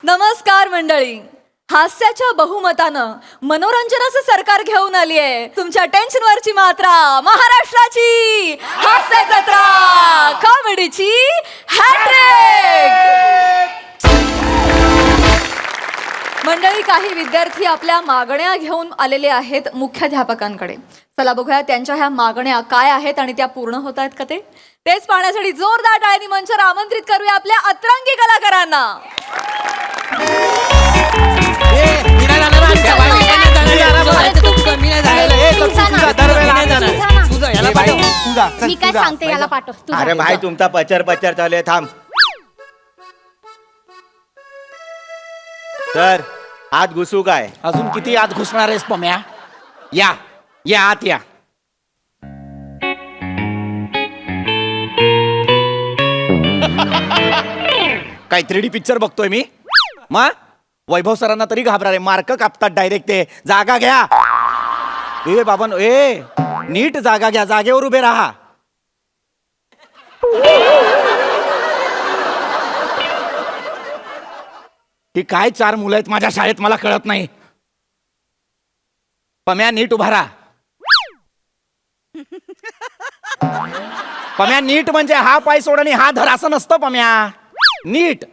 नमस्कार मंडळी. हास्याच्या बहुमतानं मनोरंजनाचं सरकार घेऊन आली आहे. तुमच्या टेन्शनवरची मात्रा महाराष्ट्राची हास्य जत्रा कॉमेडीची हॅट्रिक. मंडळी, काही विद्यार्थी आपल्या मागण्या घेऊन आलेले आहेत मुख्याध्यापकांकडे. चला बघूया त्यांच्या ह्या मागण्या काय आहेत आणि त्या पूर्ण होत आहेत का तेच पाहण्यासाठी जोरदार टाळ्यांनी मंचावर आमंत्रित करूया आपल्या अतरंगी कलाकारांना. मी काय सांगते याला पाठव. अरे भाई तुमचा पचर चालू आहे, थांब. तर आत घुसू काय? अजून किती आत घुसणार आहेस पम्या? या या आत या. काय 3D पिक्चर बघतोय मी? मग वैभव सरांना तरी घाबरा रे, मार्क कापतात डायरेक्ट ते. जागा घ्या ए बाबा, ए नीट जागा घ्या, जागेवर उभे राहा. ही काय 4 मुलं आहेत माझ्या शाळेत, मला कळत नाही. पम्या नीट उभा राहा. पम्या नीट म्हणजे हा पाय सोड आणि हा धर असं नसतं पम्या. नीट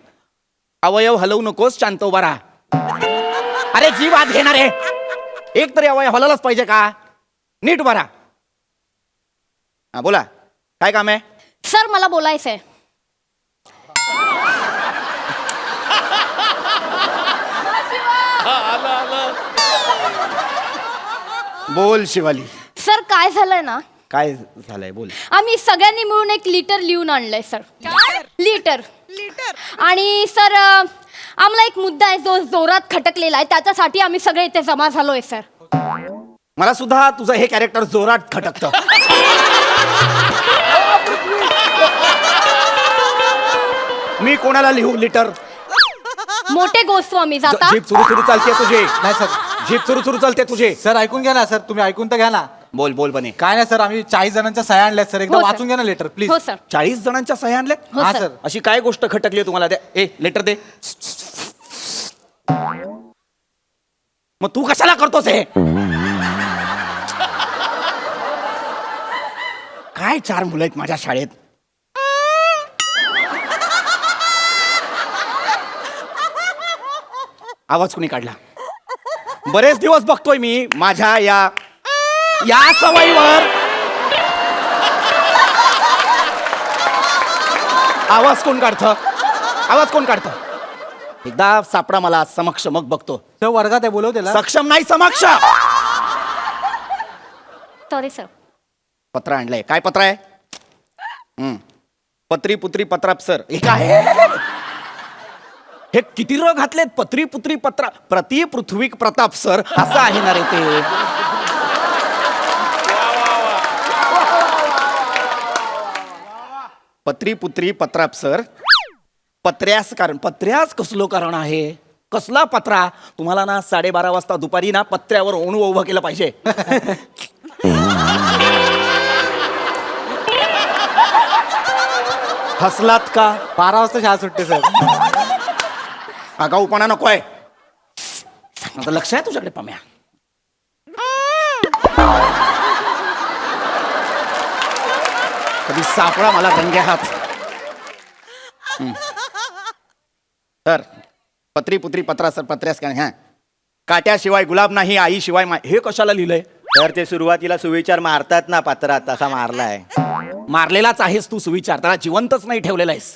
अवयव हलवू नकोस, शांत उभा राहा. अरे जीव आत घेणार आहे, एक तरी अवयव हलवलाच पाहिजे का? नीट उभा राहा. हा बोला, काय काम आहे? सर मला बोलायचंय. बोल शिवाली. सर काय झालंय ना, काय झालंय बोल. आम्ही सगळ्यांनी मिळून एक लिटर लिहून आणलंय सर. लिटर आणि सर आम्हाला एक मुद्दा आहे जो जोरात खटकलेला आहे, त्याच्यासाठी आम्ही सगळे इथे जमा झालोय सर. मला सुद्धा तुझं हे कॅरेक्टर जोरात खटकतं. मी कोणाला लिहू लिटर? मोठे गोस्वामी जाता. जीप सुरू चालते तुझे. नाही सर, जीप सुरू चालते तुझे. सर ऐकून घ्या ना सर, तुम्ही ऐकून तर घ्या ना. बोल बोल बने. काय नाही सर, आम्ही 40 जणांच्या सह्या आणल्यात सर. एकदा हो, सर. वाचून घ्या ना लेटर प्लीज. हो सर. 40 जणांच्या सह्या आणल्या? हो, हा सर. सर. अशी काय गोष्ट खटकली तुम्हाला? द्या ए लेटर दे. मग तू कशाला करतोस हे? काय 4 मुलं आहेत माझ्या शाळेत. आवाज कुणी काढला? बरेच दिवस बघतोय मी माझ्या या सवयीवर. आवाज कोण काढतं? आवाज कोण काढतं? एकदा सापडा मला समक्ष, मग बघतो. सर वर्गात आहे, बोलव त्याला. सक्षम नाही, समक्ष. Sorry sir. पत्र आणलंय. काय पत्र आहे? पत्री पुत्री पत्राप सर. हे काय? हे किती र घातलेत? पत्री पुत्री पत्रा प्रति पृथ्वी प्रताप सर असं आहे ना रे ते. पत्री पुत्री पत्राप सर. पत्र्यास कारण, पत्र्यास कसलो कारण आहे? कसला पत्रा? तुम्हाला ना 12:30 वाजता दुपारी ना पत्र्यावर ओणू उभं केलं पाहिजे. हसलात का? 12 वाजता शाळा सुटते सर. आगाऊपणा नकोय. आता लक्ष आहे तुझ्याकडे पम्या. कधी सापडा मला रंगे हात. तर पत्री पुत्री पत्रा सर पत्र्यास काय? हा, काट्याशिवाय गुलाब नाही, आईशिवाय हे कशाला लिहिलंय? तर ते सुरुवातीला सुविचार मारतात ना पात्रात, तसा मारलाय. मारलेलाच आहेस तू सुविचार, त्याला जिवंतच नाही ठेवलेला आहेस.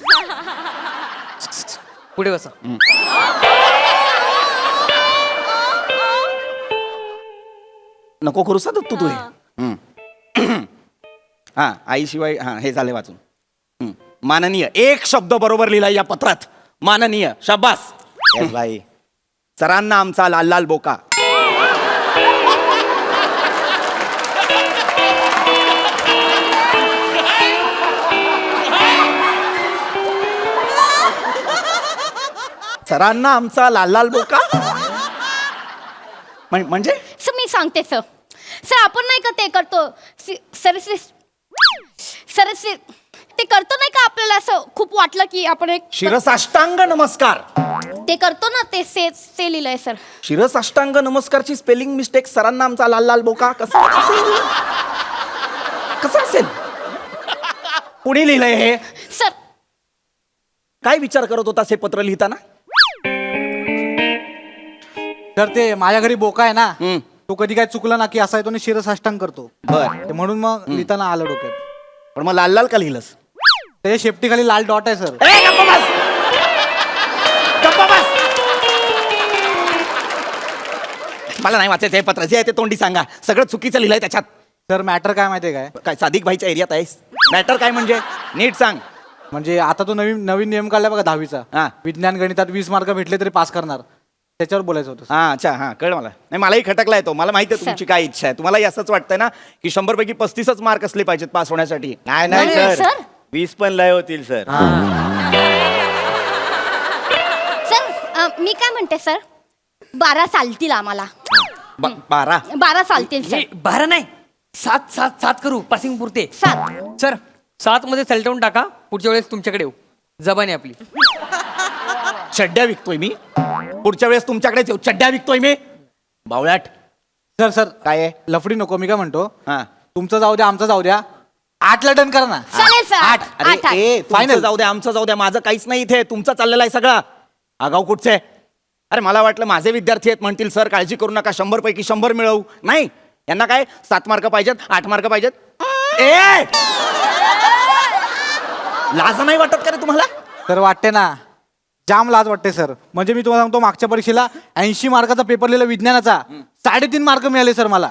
पुढे बसा. नको करू सा तू हे. हा, आईशिवाय. हा, हे झाले वाचून. माननीय, एक शब्द बरोबर लिहिलाय या पत्रात. माननीय, शाबास. येस भाई. सरांना आमचा लाल लाल बोका. सरांना आमचा लाल लाल बोका म्हणजे सर मी सांगते सर. सर आपण नाही का ते करतो सरस्वी सरस्वी ते करतो नाही का आपल्याला असं खूप वाटलं की आपण एक शिरसाष्टांग नमस्कार. ते करतो ना ते ते लिहिलंय सर. शिरसाष्टांग नमस्कारची स्पेलिंग मिस्टेक सरांना आमचा लाल लाल बोका कसं असेल? कुणी लिहिलंय हे? सर काय विचार करत होतास हे पत्र लिहिताना? तर ते माझ्या घरी बोका आहे ना, हम्म. तो कधी काय चुकला ना की असा येतो आणि शिरसाष्टांग करतो. बर, ते म्हणून मग लिहिताना आलं डोक्यात. पण मग लाल लाल का लिहिलंस? त्याच्या शेपटीखाली लाल डॉट आहे सर. ए, गप्प बस! गप्प बस! मला नाही वाचायचं हे पत्र, जे आहे ते तोंडी सांगा. सगळं चुकीचं लिहिलंय त्याच्यात. सर मॅटर काय माहितीये काय, काय सादिक भाईच्या एरियात आहेस? मॅटर काय म्हणजे नीट सांग. म्हणजे आता तो नवीन नवीन नियम काढला बघा 10वीचा. हा. विज्ञान गणितात 20 मार्क भेटले तरी पास करणार, त्याच्यावर बोलायचं होतं. हा, अच्छा, हा, कळ मला. नाही, मलाही खटकलाय तो. मला माहिती आहे तुमची काय इच्छा आहे. तुम्हालाही असंच वाटतंय ना की 100 पैकी 35च मार्क असले पाहिजेत पास होण्यासाठी. नाही नाही, नाही सर. सर 20 पण लय होतील सर. सर मी काय म्हणते सर 12 चालतील आम्हाला. 12. 12 चालतील सर. 12 नाही 7 करू पासिंग पुरते. 7 सर 7 मध्ये सलटवून टाका. पुढच्या वेळेस तुमच्याकडे येऊ. जबान आहे आपली. चड्ड्या विकतोय मी. पुढच्या वेळेस तुमच्याकडेच येऊ. चड्ड्या विकतोय मी. बावळ्याट. सर सर काय आहे? लफडी नको. मी काय म्हणतो, हा. तुमचं जाऊ द्या, आमचं जाऊ द्या, 8 ला डन करा ना. चालेल सर. 8. अरे 8. ए, Final. फायनल जाऊ द्या, आमचं जाऊ द्या. माझं काहीच नाही इथे. तुमचं चाललेलं आहे सगळं. आगाऊ कुठचे? अरे मला वाटलं माझे विद्यार्थी आहेत म्हणतील सर काळजी करू नका 100 पैकी 100 मिळवू. नाही, यांना काय 7 मार्क पाहिजेत, 8 मार्क पाहिजेत. ए, लाज नाही वाटत का रे तुम्हाला? तर वाटते ना, जाम लाज वाटते सर. म्हणजे मी तुम्हाला सांगतो, मागच्या परीक्षेला 80 मार्काचा पेपर लिहिला विज्ञानाचा, 3.5 मार्क मिळाले सर मला.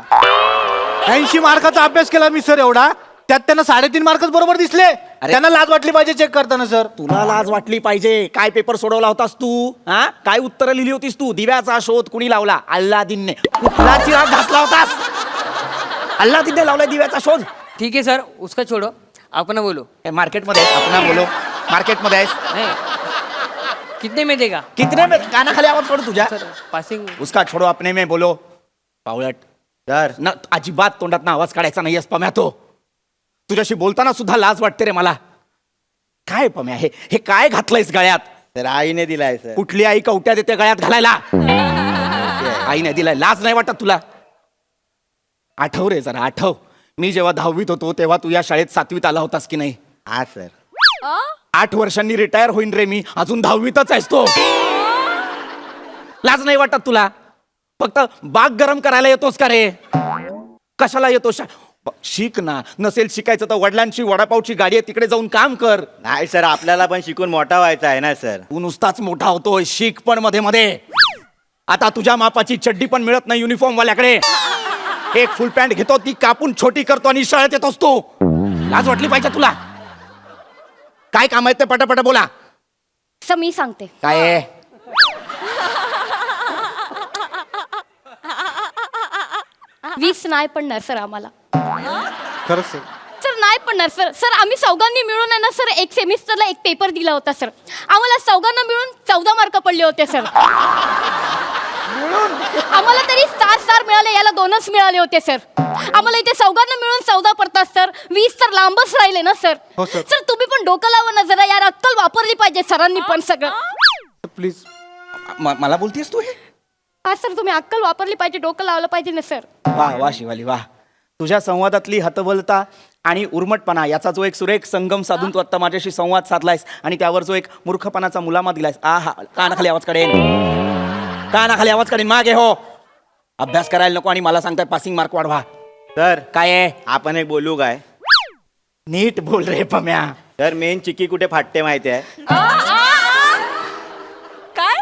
80 मार्काचा अभ्यास केला मी सर एवढा, त्यात त्यांना 3.5 मार्कच बरोबर दिसले. त्यांना लाज वाटली पाहिजे चेक करताना सर. तुला लाज वाटली पाहिजे. काय पेपर सोडवला होतास तू? हा, काय उत्तरं लिहिली होतीस तू? दिव्याचा शोध कुणी लावला? अल्लादीनने. कुठला चिराग घासला होतास? अल्लादीनने लावलाय दिव्याचा शोध. ठीक है सर उसका छोड़ो. आपण बोलो. मार्केटमध्ये आपण बोलो. मार्केटमध्ये आहेस? नहीं कितने में देगा? कितने में? कानाखाली आवाज पडू तुझ्या. Sir passing. उसका छोडो अपने में बोलो. पावळट. सर ना अजिबात तोंडात ना आवाज काढायचा नाही पम्या. तो तुझ्याशी बोलताना सुद्धा लाज वाटते रे मला. काय पम्या हे काय घातलंयस गळ्यात? सर आईने दिलाय सर. कुठली आई कवट्या देते गळ्यात घालायला? आईने दिलाय. लाज नाही वाटत तुला? आठव रे जरा, आठव. मी जेव्हा 10वीत होतो तेव्हा तू या शाळेत 7वीत आला होतास की नाही? हा सर. 8 वर्षांनी रिटायर होईन रे मी. अजून 10वीतच आहेस तो. लाज नाही वाटत तुला? फक्त बाग गरम करायला येतोस का रे? कशाला येतो? शिक ना. नसेल शिकायचं तर वडिलांची वडापावची गाडी आहे, तिकडे जाऊन काम कर. नाही सर आपल्याला पण शिकून मोठा व्हायचा आहे ना सर. तू नुसताच मोठा होतोय. शिक पण मध्ये मध्ये. आता तुझ्या मापाची चड्डी पण मिळत नाही युनिफॉर्म वाल्याकडे. एक फुल पॅन्ट घेतो, ती कापून छोटी करतो आणि शाळेत येतोस तू. लाज वाटली पाहिजे तुला. काय काम आहे ते पटापट बोला. सर मी सांगते. काय आहे? 20 नाही पडणार सर आम्हाला. खरंच सर. सर नाही पडणार सर. सर आम्ही चौघांनी मिळून आहे ना सर एक सेमिस्टरला एक पेपर दिला होता सर. आम्हाला चौघांना मिळून 14 मार्क पडले होते सर. आम्हाला तरी 4 मिळाले, याला 2च मिळाले होते सर. आम्हाला इथे चौघांना मिळून 14 पडतात सर. 20 तर लांबच राहिले ना सर. हो, सर. सर तुम्ही पण डोकं लावा ना जरा यार. अक्कल वापरली पाहिजे सरांनी पण सगळं. प्लीज. मला बोलतीस तू हे? हा सर तुम्ही अक्कल वापरली पाहिजे, डोकं लावलं पाहिजे ना सर. वा वा शिवाली वा. तुझ्या संवादातली हतबलता आणि उर्मटपणा याचा जो एक सुरेख संगम साधून तू आता माझ्याशी संवाद साधलायस आणि त्यावर जो एक मूर्खपणाचा मुलामा दिलायस. आहा, कानाखाली आवाज काढेन. कानाखाली आवाज काढेन. मागे हो. अभ्यास करायला नको आणि मला सांगताय पासिंग मार्क वाढवा. सर काय आहे? आपण एक बोलू काय? नीट बोल रे पम्या. सर मेन चिक्की कुठे फाटते माहिती आहे? काय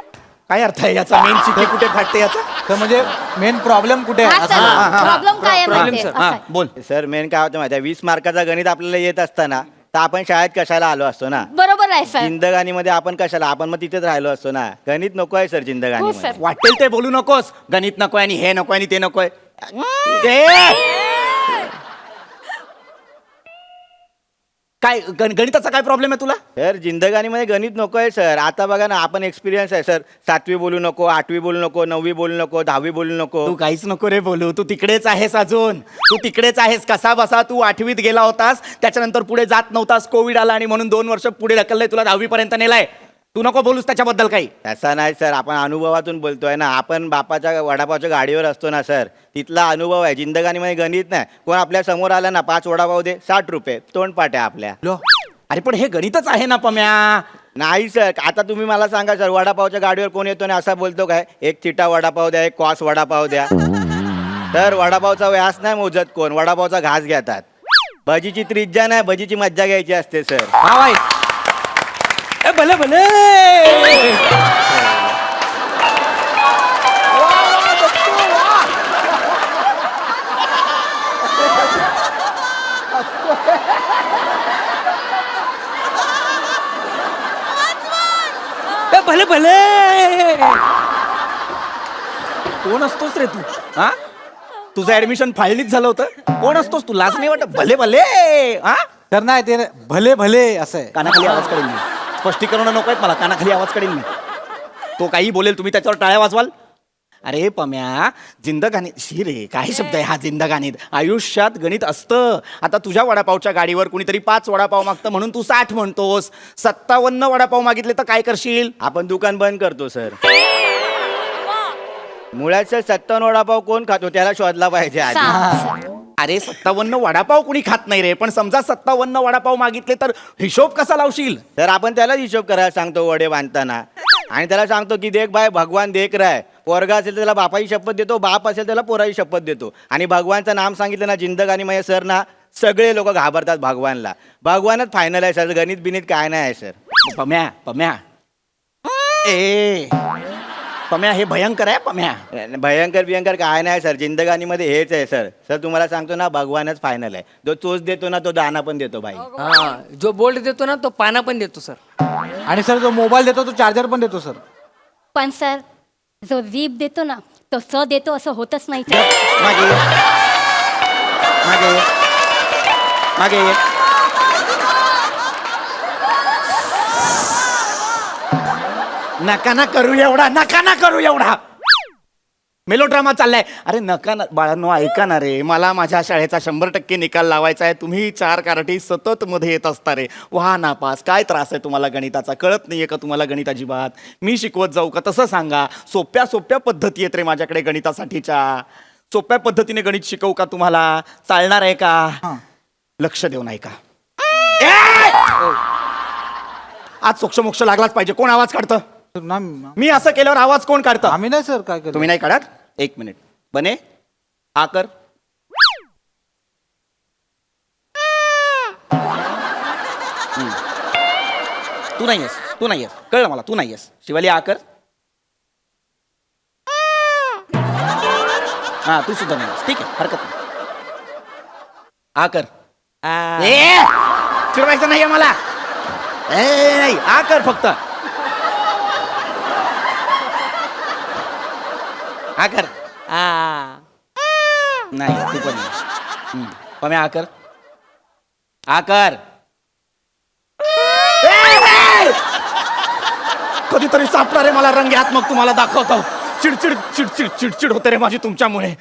काय अर्थ आहे याचा? मेन चिठ्ठी कुठे फाटते याचा? तर म्हणजे मेन प्रॉब्लेम कुठे आहे हा असं सर बोला. प्रॉब्लेम काय आहे Problem, माहितीये? sir. असं हा आहे. बोल. सर मेन काय होतं माहिती आहे? 20 मार्काचा गणित आपल्याला येत असताना तर आपण शाळेत कशाला आलो असतो ना? बरोबर आहे सर. जिंदगानीमध्ये आपण कशाला? आपण मग तिथेच राहिलो असतो ना. गणित नको आहे सर हो जिंदगानीमध्ये. सर. वाटेल ते बोलू नकोस. गणित नकोय आणि हे नकोय आणि ते नकोय. काय गणिताचा काय प्रॉब्लेम आहे तुला? सर जिंदगानीमध्ये गणित नको आहे सर. आता बघा ना, आपण एक्सपिरियन्स आहे सर. 7वी बोलू नको, 8वी बोलू नको, 9वी बोलू नको, 10वी बोलू नको. तू काहीच नको रे बोलू. तू तिकडेच आहेस अजून. तू तिकडेच आहेस. कसा बसा तू 8वीत गेला होतास, त्याच्यानंतर पुढे जात नव्हतास, कोविड आला आणि म्हणून 2 वर्ष पुढे ढकललंय तुला, 10वी पर्यंत नेलाय. तू नको बोलूस त्याच्याबद्दल काही. तसा नाही सर, आपण अनुभवातून बोलतोय ना. आपण बापाच्या वडापावच्या गाडीवर असतो ना सर, तिथला अनुभव आहे. जिंदगानीमध्ये गणित नाही. कोण आपल्या समोर आला ना, 5 वडापाव दे, 60 रुपये, तोंडपाट आहे आपल्या. लो अरे पण हे गणितच आहे ना पम्या. नाही सर, आता तुम्ही मला सांगा सर, वडापावच्या गाडीवर कोण येतो ना असा बोलतो काय, एक चिटा वडापाव द्या, एक कॉस वडापाव द्या. तर वडापावचा व्यास नाही मोजत कोण, वडापावचा घास घेतात. भजीची त्रिज्या नाही, भजीची मज्जा घ्यायची असते सर. हा बाई. ए, भले भले. ए, भले भले. कोण असतोस रे तू? हा, तुझं ऍडमिशन फायलीच झालं होतं. कोण असतोस तू? लाज नाही वाटत? भले भले. हा, तर नाही ते भले भले असं आहे. कानाखाली आवाज काढेल मी. स्पष्टीकरण नको आहेत मला. कानाखाली आवाज काढेल मी. तो काही बोलेल, तुम्ही त्याच्यावर टाळ्या वाजवाल. अरे पम्या, जिंदगानी शी रे, काय शब्द आहे हा जिंदगानीत. आयुष्यात गणित असतं. आता तुझ्या वडापावच्या गाडीवर कुणीतरी 5 वडापाव मागतं म्हणून तू 60 म्हणतोस. 57 वडापाव मागितले तर काय करशील? आपण दुकान बंद करतो सर. मुळात सर 57 वडापाव कोण खातो त्याला शोधला पाहिजे आधी. अरे 57 वडापाव कुणी खात नाही रे. पण समजा 57 वडापाव मागितले तर हिशोब कसा लावशील? तर आपण त्याला हिशोब करायला सांगतो वडे बांधताना, आणि त्याला सांगतो की देख भाई भगवान देख रहा है. पोरगा असेल तर त्याला बापाची शपथ देतो, बाप असेल त्याला पोराची शपथ देतो. आणि भगवानचं नाम सांगितलं ना जिंदगानी मध्ये सर ना, सगळे लोक घाबरतात भगवानला. भगवानच फायनल आहे सर, गणित बिनीत काय नाही आहे सर. पम्या पम्या ए पम्या, हे भयंकर आहे पम्या. भयंकर बियंकर काय नाही सर, जिंदगानीमध्ये हेच आहे सर. सर तुम्हाला सांगतो ना, भगवानच फायनल आहे. जो चोच देतो ना तो दाना पण देतो भाई. हा, जो बोल्ट देतो ना तो पाना पण देतो सर. आणि सर जो मोबाईल देतो तो चार्जर पण देतो सर. पण सर, जो जीभ देतो ना तो स देतो असं होतच नाही सर. मागे ये. मागे ये. मागे ये. नका ना करू एवढा. नका ना करू एवढा. मेलोड्रामा चाललाय. अरे नका ना बाळांनो, ऐका ना रे. मला माझ्या शाळेचा 100% निकाल लावायचा आहे. तुम्ही 4 कारटी सतत मध्ये येत असता रे. व्हा नापास. काय त्रास आहे तुम्हाला गणिताचा? कळत नाहीये का तुम्हाला गणित अजिबात? मी शिकवत जाऊ का? तसं सांगा. सोप्या सोप्या पद्धती आहेत रे माझ्याकडे गणितासाठीच्या. सोप्या पद्धतीने गणित शिकवू का तुम्हाला? चालणार आहे का? लक्ष देऊ नाही का? आज सोक्ष लागलाच पाहिजे. कोण आवाज काढतं? सर, ना मी असं केल्यावर आवाज कोण काढतं? आम्ही नाही सर काय केलं. तुम्ही नाही काढत? 1 मिनिट. बने हा कर. तू नाही आहेस. तू नाही आहेस. कळलं मला. तू नाही आहेस. शिवाली हा कर. हा, तू सुद्धा नाही आहेस. ठीक आहे, हरकत नाही. हा कर. चिडवायचं नाहीये मला. नाही, हा कर फक्त. हा कर. नाही, तू पण नाही. पम्या हा कर. हा कर. कधीतरी सापडा रे मला रंग्यात, मग तुम्हाला दाखवतो. चिडचिड चिडचिड चिडचिड होते रे माझी तुमच्यामुळे.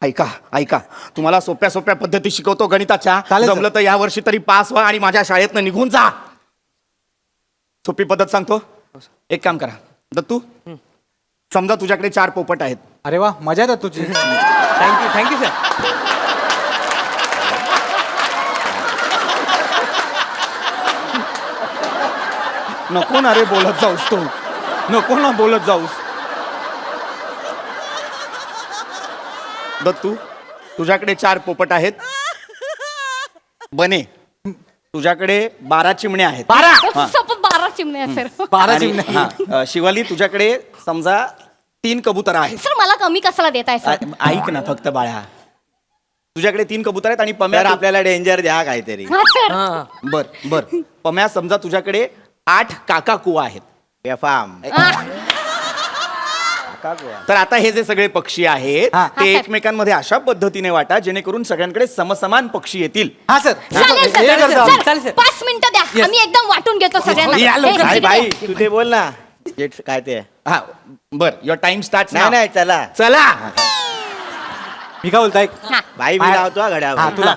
ऐका ऐका, तुम्हाला सोप्या सोप्या पद्धती शिकवतो गणिताच्या. चालेल सर. जमलं तर या वर्षी तरी पास व्हा आणि माझ्या शाळेतनं निघून जा. सोपी पद्धत सांगतो. एक काम करा दत्तू, समजा तुझ्याकडे 4 पोपट आहेत. अरे वा, मजा आहे तुझी. Thank you sir. नको ना रे बोलत जाऊस. तो नको ना बोलत जाऊस. दत्तू, तुझ्याकडे 4 पोपट आहेत. बने, तुझ्याकडे 12 चिमण्या आहेत. 12 चिमणे आहे सर. 12 आणि- चिमण्या. हा, शिवाली तुझ्याकडे समजा 3 कबूतर आहेत. सर मला कमी कशाला देताय सर? ऐक ना फक्त बाळा, तुझ्याकडे 3 कबूतर आहेत आणि सर पम्या आपल्याला डेंजर द्या काहीतरी. हा सर. हा, बर बर. पम्या समजा तुझ्याकडे 8 काका कुवा आहेत. बेफाम. काकाकुवा. तर आता हे जे सगळे पक्षी आहेत हा. ते हा, एकमेकांमध्ये अशा पद्धतीने वाटा जेणेकरून सगळ्यांकडे समसमान पक्षी येतील. हा सर चालेल हे सर करतो आम्ही. चालेल, सर. 5 मिनिटं द्या आम्ही एकदम वाटून घेतो सगळ्यांना या हे, लवकर. बाई इकडे बाई ये. तू ते बोल ना काय ते हा बर युअर टाइम स्टार्ट नाही नाही चला चला. मी काय बोलतो ऐक हा. बाई मी मा- लावतो हा हा घड्यावर तुला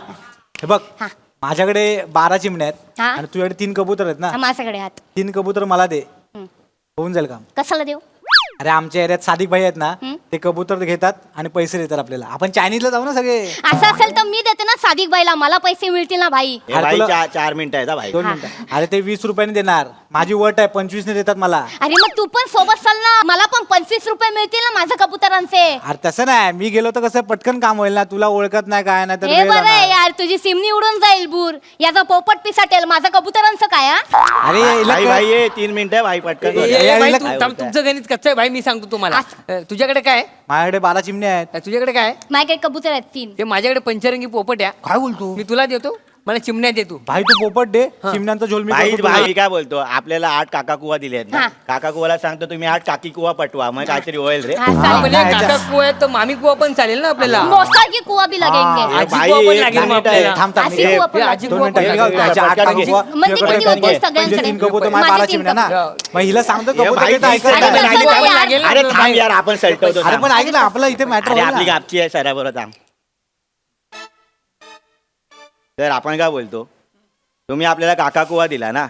हे बघ हा. माझ्याकडे 12 चिमण्या आहेत हा. आणि तुझ्याकडे 3 कबूतर आहेत ना हा, माझ्याकडे हात 3 कबूतर मला दे हम्म. होऊन जाईल काम कशाला देऊ अरे आमच्या एरियात सादिक भाई आहेत ना हम्म. ते कबूतर घेतात आणि पैसे देतात आपल्याला आपण चायनीजला जाऊ ना सगळे असं असेल तर मी देते ना सादिक बाईला मला पैसे मिळतील ना भाई हे अरे भाई तुला- 4 मिनिटं आहेत हा भाई 2 मिनिटं अरे ते 20 रुपयाने देणार माझी वट आहे 25 ने देतात मला अरे मग तू पण सोबत चाल ना मला पण 25 रुपये मिळतील ना माझ्या कबुतरांचे अरे तसं नाही मी गेलो तर कसं पटकन काम होईल ना तुला ओळखत नाही काय नाही तर हे वेळ बरं आहे जाणार. यार तुझी सिमनी उडून जाईल बूर याचा पोपट पिसाटेल माझा कबुतरांचं काय हा? अरे हिला भाई कळ- भाई ये 3 मिनिटं भाई पटकन बोल. ए, भाई, हिला- तू थांब, तुमचं गणित कच्चं आहे भाई मी सांगतो तुम्हाला तुझ्याकडे काय आहे? माझ्याकडे 12 चिमण्या आहेत तुझ्याकडे काय आहे? माझ्याकडे कबूतर आहेत 3 ते माझ्याकडे पंचरंगी पोपट आहे. काय बोलतो मी तुला देतो मला चिमण्या देतो. भाई तू पोपट दे चिमण्यांचा झोल मी भाई करतो तुला. भाई काय बोलतो आपल्याला 8 काका कुवा दिले आहेत ना हा. काका कुवाला सांगतो तुम्ही 8 काकी कुवा पटवा मग काहीतरी होईल रे हा, चालेल. म्हणजे नाही, काका कुवा आहे तर मामी कुवा पण चालेल ना आपल्याला. मोसा की कुआ भी लगेंगे हे आजी भाई, कुवा पण एक लागेल मग मिनिट आहे. आपल्याला. थांब थांब अशी हे- कुवा पण हे लागेल. आजी दोन कुवा मिनिटं पण हे लागेल. बघ, त्याच्या आठ पटकन घे. काकुवा, म्हणजे तुझ्याकडे किती काय होतील घे. सगळ्यांकडे? म्हणजे 3 कबूतर माझे माझ्या 12 तीन चिमण्या ना कबूतर. मग हिला सांगतो हे कबूतर भाई, घेता ऐकत दिसतंय नाही. का? नाही, कसं नाही, लागेल? अरे थांब यार आपण सलटवतो अरे पण ऐक ना आपलं इथे मॅटर अरे आपली गापची आहे सराबरोबर थांब तर आपण काय बोलतो तुम्ही आपल्याला काका कुवा दिला ना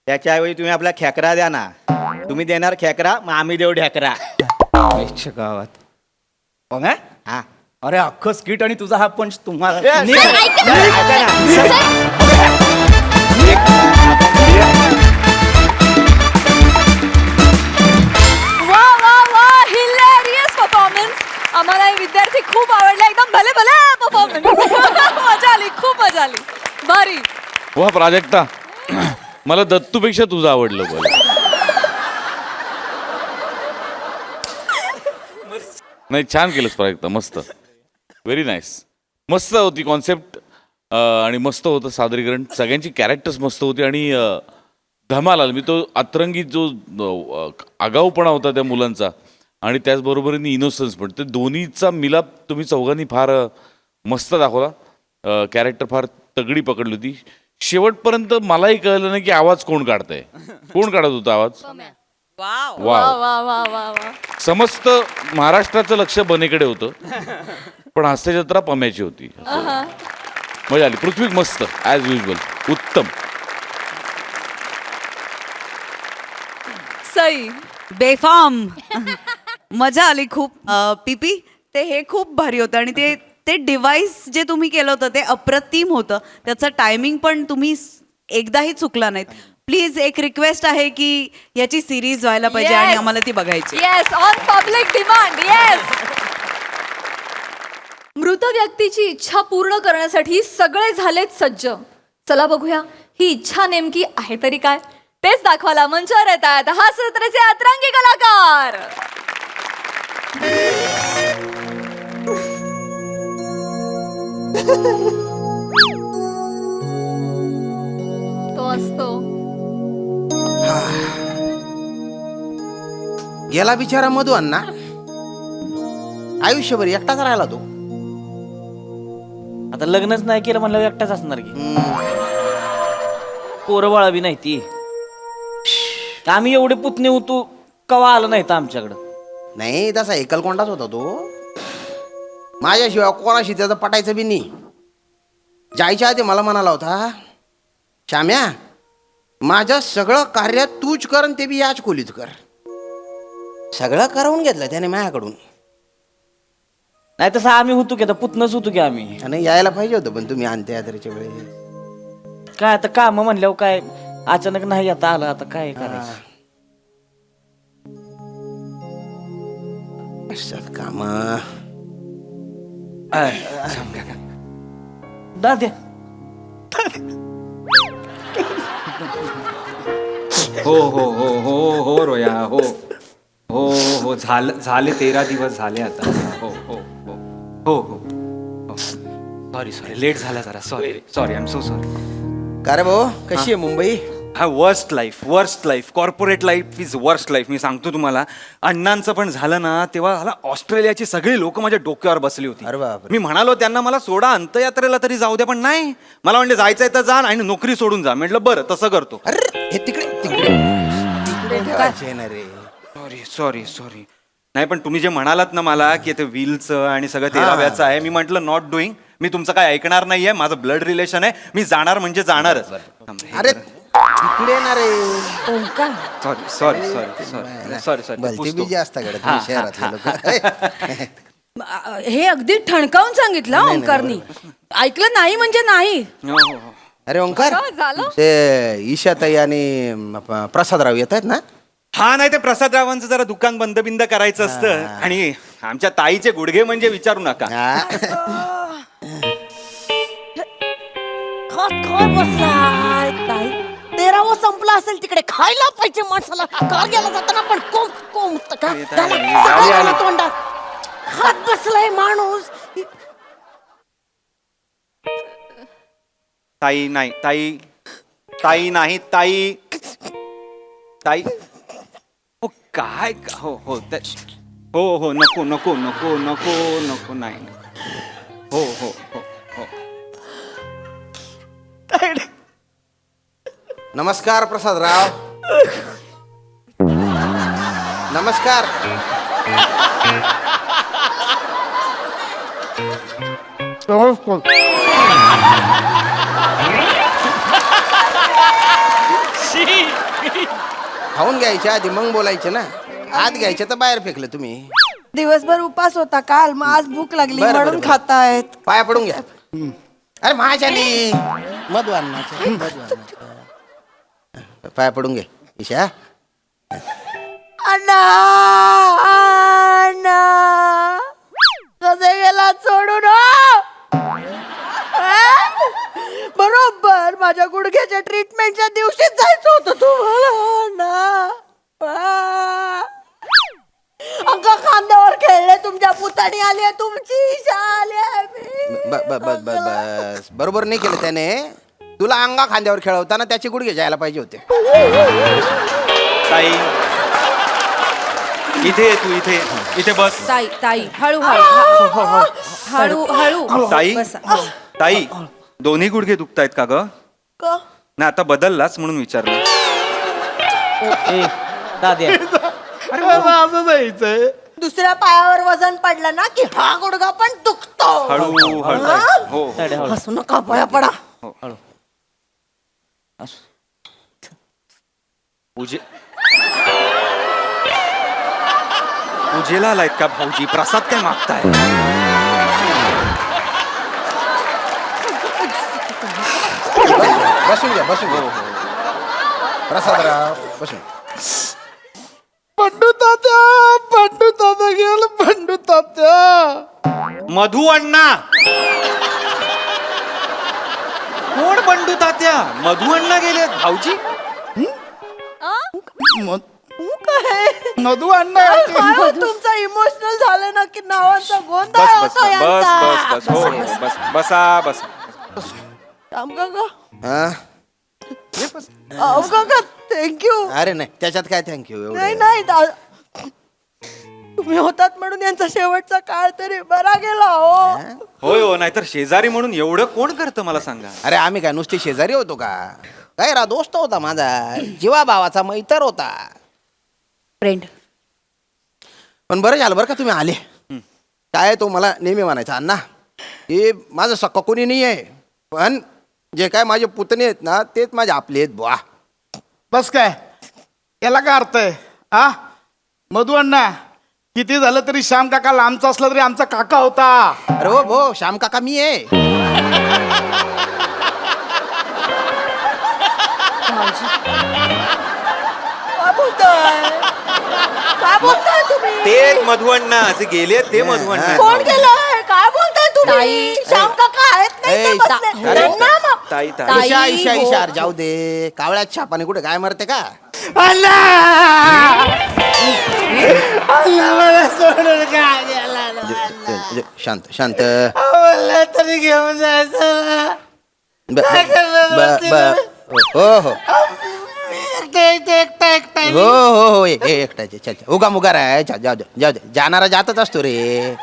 त्याच्याऐवजी तुम्ही आपला खेकरा द्या ना तुम्ही देणार खेकरा मग आम्ही देऊ ढेकरा गावात मग हा? हा अरे अख्खं स्किट आणि तुझा हा पंच तुम्हाला ए, निघ. सर, ऐका ना. ऐका ना. सर, वा वा वा हिलेरियस परफॉर्मन्स आम्हाला हे विद्यार्थी खूप आवडले एकदम भले भले परफॉर्मन्स मजा आली खूप मजा आली भारी वा प्राजक्ता मला दत्तूपेक्षा तुझं आवडलं बरं नाही छान केलंस प्राजक्ता मस्त व्हेरी नाईस मस्त होती कॉन्सेप्ट आणि मस्त होतं सादरीकरण सगळ्यांची कॅरेक्टर्स मस्त होती आणि धमाल आला मी तो अतरंगी जो आगाऊपणा होता त्या मुलांचा आणि त्याचबरोबरीने इनोसन्स पण ते दोन्हीचा मिलाप तुम्ही चौघांनी फार मस्त दाखवला कॅरेक्टर फार तगडी पकडली होती शेवटपर्यंत मलाही कळलं नाही की आवाज कोण काढतंय कोण काढत होता आवाज वा वा वा वा वा वा समस्त महाराष्ट्राचं लक्ष बनेकडे होतं पण हास्यजत्रा पम्याची होती मजा आली पृथ्वी मस्त ॲज युजल उत्तम सई बेफाम मजा आली खूप पीपी ते हे खूप भारी होतं आणि ते ते डिव्हाइस जे तुम्ही केलं होतं ते अप्रतिम होतं त्याचं टायमिंग पण तुम्ही एकदाही चुकला नाहीत प्लीज एक रिक्वेस्ट आहे की याची सिरीज व्हायला पाहिजे आणि Yes. आम्हाला ती बघायची yes on public demand yes मृत व्यक्तीची इच्छा पूर्ण करण्यासाठी सगळे झालेत सज्ज चला बघूया ही इच्छा नेमकी आहे तरी काय तेच दाखवायला मंचावर येत आहेत हा सत्राचे अतरंगी कलाकार तो असतो गेला बिचारा मधू अण्णा आयुष्यभर एकटाच राहिला तो आता लग्नच नाही केलं म्हणलं एकटाच असणार की पोरं बाळा बी नाही ती आम्ही एवढे पुतणे होतो कवा आलं नाही तर आमच्याकडं नाही तसा एकलकोंडाच होता तो माझ्याशिवाय कोणाशी त्याचं पटायचं बी नाही जायच्या आधी मला म्हणाला होता श्याम्या माझं सगळं कार्य तूच कर आणि ते बी याच खोलीत कर सगळं करवून घेतलं त्याने माझ्याकडून नाही तसं आम्ही होतो की आता पुतणंच होतो की आम्ही आणि यायला पाहिजे होतं पण तुम्ही आणते यात्रेच्या वेळेस काय आता काम म्हणल्यावर काय अचानक नाही आता आलं आता काय करायचं काम दाद्या हो हो हो हो हो रोया हो हो हो झाले 13 दिवस झाले आता हो हो हो हो हो सॉरी लेट झाला जरा sorry I am so sorry का रे भाऊ कशी आहे मुंबई हा worst life corporate life is worst life. मी सांगतो तुम्हाला, अण्णांचं पण झालं ना तेव्हा मला ऑस्ट्रेलियाची सगळी लोक माझ्या डोक्यावर बसली होती. अरे बापरे. मी म्हणालो त्यांना मला सोडा अंत्ययात्रेला तरी जाऊ द्या, पण नाही, मला म्हणजे जायचंय तर जा आणि नोकरी सोडून जा. म्हटलं बरं तसं करतो. अरे हे तिकडे तिकडे ठेवायचे ना रे. सॉरी नाही, पण तुम्ही जे म्हणालात ना मला की ते व्हीलचं आणि सगळं तेराव्याचं आहे, मी म्हटलं नॉट डुईंग. मी तुमचं काय ऐकणार नाहीये, माझं ब्लड रिलेशन आहे, मी जाणार म्हणजे जाणारच. अरे तिकडे ना रे. सॉरी भलती बिजी असता गड्या तुम्ही शहरातले लोक. हे अगदी ठणकावून सांगितलं हा ओंकारनी. ऐकलं नाही म्हणजे नाही. अरे ओंकार, काय झालं? ते ईशाताई आणि प्रसादराव येत आहेत ना? हा, नाही ते प्रसादरावांचं जरा दुकान बंद बिंद करायचं असतं, आणि आमच्या ताईचे गुडघे म्हणजे विचारू नका. तेरावं संपला असेल तिकडे, खायला पाहिजे माणसाला. कार गेला जाताना पण कोंब तोंडात हात बसलाय माणूस. ताई नाही, ताई नाही, ताई हो काय, हो नको नाही. हो नमस्कार प्रसादराव. नमस्कार. खाऊन घ्यायचे आधी मग बोलायचे ना. आत घ्यायचे तर बाहेर फेकले तुम्ही. दिवसभर उपास होता काल, मग आज भूक लागली बरं, म्हणून बरं. खातायत. पाया पडून घ्या. अरे माझ्यानी मधवानाचे पाया पडून घे ईशा. अण्णा कसे गेला सोडून बरोबर माझ्या गुडघ्याच्या ट्रीटमेंटच्या दिवशीच जायचं होतं तुम्हाला. अंक खांद्यावर खेळले, तुमच्या पुतणी आली, तुमची ईशा आली. बस बरोबर नाही केलं त्याने. तुला अंगा खांद्यावर खेळवताना त्याचे गुडघे जायला पाहिजे होते. ताई तू इथे बस. ताई हळू ताई दोन्ही गुडघे दुखतायत का ग? ना आता बदललाच म्हणून विचारलं. दुसऱ्या पायावर वजन पडलं ना की हा गुडघा पण दुखतो. हळू हो. हसू नका, पाया पडा. पूजेला आलायत का भाऊजी? प्रसाद काय मागताय? बसून घ्या. प्रसादराव बसून. पंडू तात्या गेलं. पंडू तात्या. मधू अण्णा. कोण बंडू तात्या? मधू अण्णा गेले भाऊजी. मधू अण्णा. तुमचा इमोशनल झालं ना की नावाचा गोंधळ बस होतो यांचा. बस. थँक्यू. अरे नाही त्याच्यात काय थँक्यू. नाही तुम्ही होतात म्हणून यांचा शेवटचा काळ तरी बरा गेला. हो, नाहीतर शेजारी म्हणून एवढं कोण करतं मला सांगा. अरे आम्ही काय नुसते शेजारी होतो का? काय रा दोस्त होता माझा, जीवा भावाचा मैत्र होता, फ्रेंड. पण बरं झालं बरं का तुम्ही आले. काय तो मला नेहमी म्हणायचा, अण्णा हे माझं सक्का कोणी नाही आहे, पण जे काय माझे पुतणे आहेत ना तेच माझे आपले आहेत बुवा. बस काय याला काय अर्थ आहे? हा मधू अण्णा, किती झालं तरी श्याम काका लांबचा असला तरी आमचा काका होता. अरे हो भो, श्याम काका मी आहे. काय बोलताय तुम्ही? ते मधू अण्णा जे गेले ते मधू अण्णा. कोण गेलंय? काय बोलताय तुम्ही? श्याम काका आहेत नाही ते बसले. अरे, त्यांना मग- ताई ईशा ईशा ईशा जाऊ दे. कावळ्यात छापाने कुठे काय मरते का? शांत शांत. तरी घेऊन जायचं. हो हो इथे एकटा हो हो हो एकटाचे चल चल उगा मुगा राय जाऊ दे जाऊ दे जाणारा जातच असतो रे.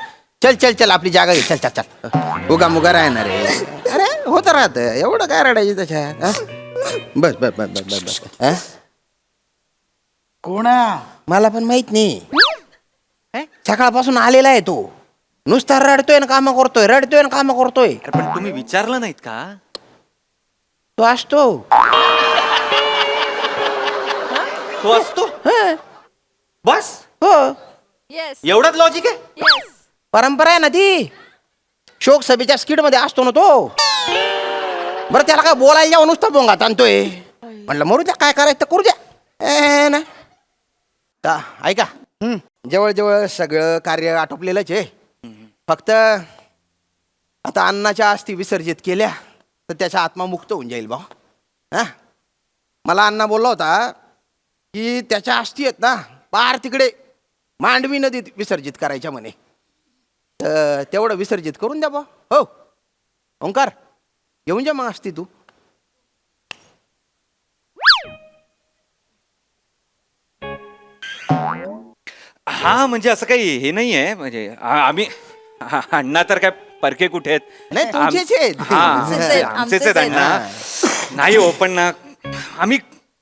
चल चल चल आपली जागा घे चल चल चल उगा मुगा राहणार रे. अरे होतं राहत एवढं काय रडायची त्याच्यात हा? बस बस बस बस बस बस हा? कोण मला पण माहित नाही. सकाळपासून आलेला आहे तो. नुसता रडतोय ना काम करतोय रडतोय ना काम करतोय. अरे पण तुम्ही विचारलं नाहीत का? तो असतो. तो असतो बस हो येस एवढंच लॉजिक आहे. येस परंपरा आहे ना ती. शोक सभेच्या स्किट मध्ये असतो ना तो. बरं त्याला काय बोलायला जाऊन नुसता बोंगा ताणतोय. म्हटलं मरू द्या काय करायचं तर करू द्या ना. का ऐका जवळजवळ सगळं कार्य आटोपलेलंच आहे. फक्त आता अन्नाच्या अस्थी विसर्जित केल्या तर त्याचा आत्मा मुक्त होऊन जाईल भाऊ. हा मला अण्णा बोलला होता की त्याच्या अस्थी आहेत ना पार तिकडे मांडवी नदीत विसर्जित करायच्या म्हणे. तर तेवढं विसर्जित करून द्या बा. हो ओंकार घेऊन जा मग अस्थी तू. हा म्हणजे असं काही हे नाही आहे म्हणजे आम्ही अण्णा तर काय परके कुठे आहेत. नाही, तुमचेच आहेत. हा, आमचेच आहेत, आमचेच आमचेच आहेत अण्णा. नाही हो पण ना आम्ही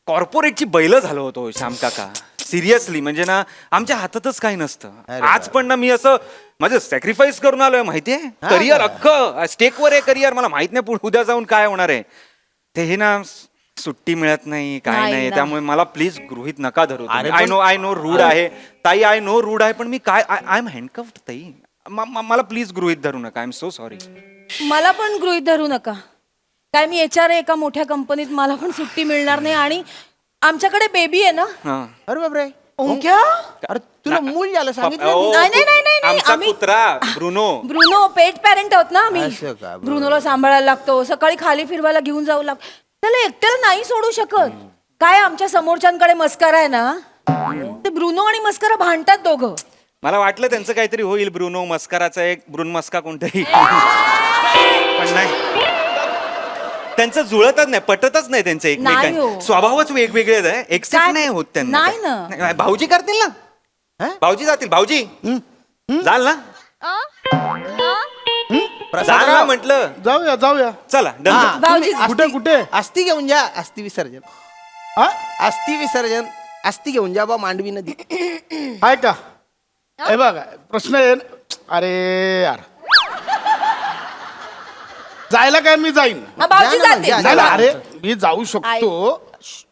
कॉर्पोरेटची बैल झालो होतो श्याम काका. सिरियसली म्हणजे ना आमच्या हातातच काही नसतं. आज पण ना मी असं माझं सॅक्रिफाईस करून आलोय माहितीये. करिअर अख्खं स्टेकवर आहे करिअर. मला माहित नाही उद्या जाऊन काय होणार आहे ते. हे ना सुट्टी मिळत नाही काय नाही नाही ना. त्यामुळे मला प्लीज गृहीत नका धरू. आय नो रूड आहे ताई. आय नो रूड आहे पण मी काय आय एम हँडकफ्ड ताई. मला प्लीज गृहीत धरू नका. I am so sorry. मला पण गृहीत धरू नका. काय मी HR आहे एका मोठ्या कंपनीत. मला पण सुट्टी मिळणार नाही आणि आमच्याकडे बेबी आहे ना. अरे बापरे ओंक्या अरे तुला मूल झालं सांगितलं. नाही, नाही, नाही, नाही, आमचा आम्ही- कुत्रा ब्रुनो. ब्रुनो पेट पॅरेंट आहोत ना आम्ही. असं का? बरं. ब्रुनोला सांभाळायला लागतो. सकाळी खाली फिरवायला घेऊन जाऊ लागतो. त्याला एकट्याला नाही सोडू शकत. काय आमच्या समोरच्यांकडे मस्करा आहे ना. ते ब्रुनो आणि मस्करा भांडतात दोघं. मला वाटलं त्यांचं काहीतरी होईल. ब्रुनो मस्कराचा एक ब्रुन मस्का कोणतरी पण नाही. त्यांचं जुळतच नाही पटतच नाही त्यांचं नाही एकमेकांना. हो. स्वभावच वेगवेगळे आहे. एक्सेप्ट काय? नाही होत त्यांना. नाही ना. नाही, भाऊजी करतील ना. भाऊजी जातील. भाऊजी जाल ना. जाल ना म्हटलं. जाऊया जाऊया. चला done. हा, भाऊजी, तुम्ही कुठे कुठे अस्थि घेऊन जा. अस्थि विसर्जन. हा अस्थि विसर्जन अस्थि घेऊन जा बा मांडवी नदी. आहे का? हे बघा प्रश्न आहे. अरे यार जायला काय मी जाईन. हा, भाऊजी जा ना, जाते. जा. नाही ना, अरे मी जाऊ शकतो.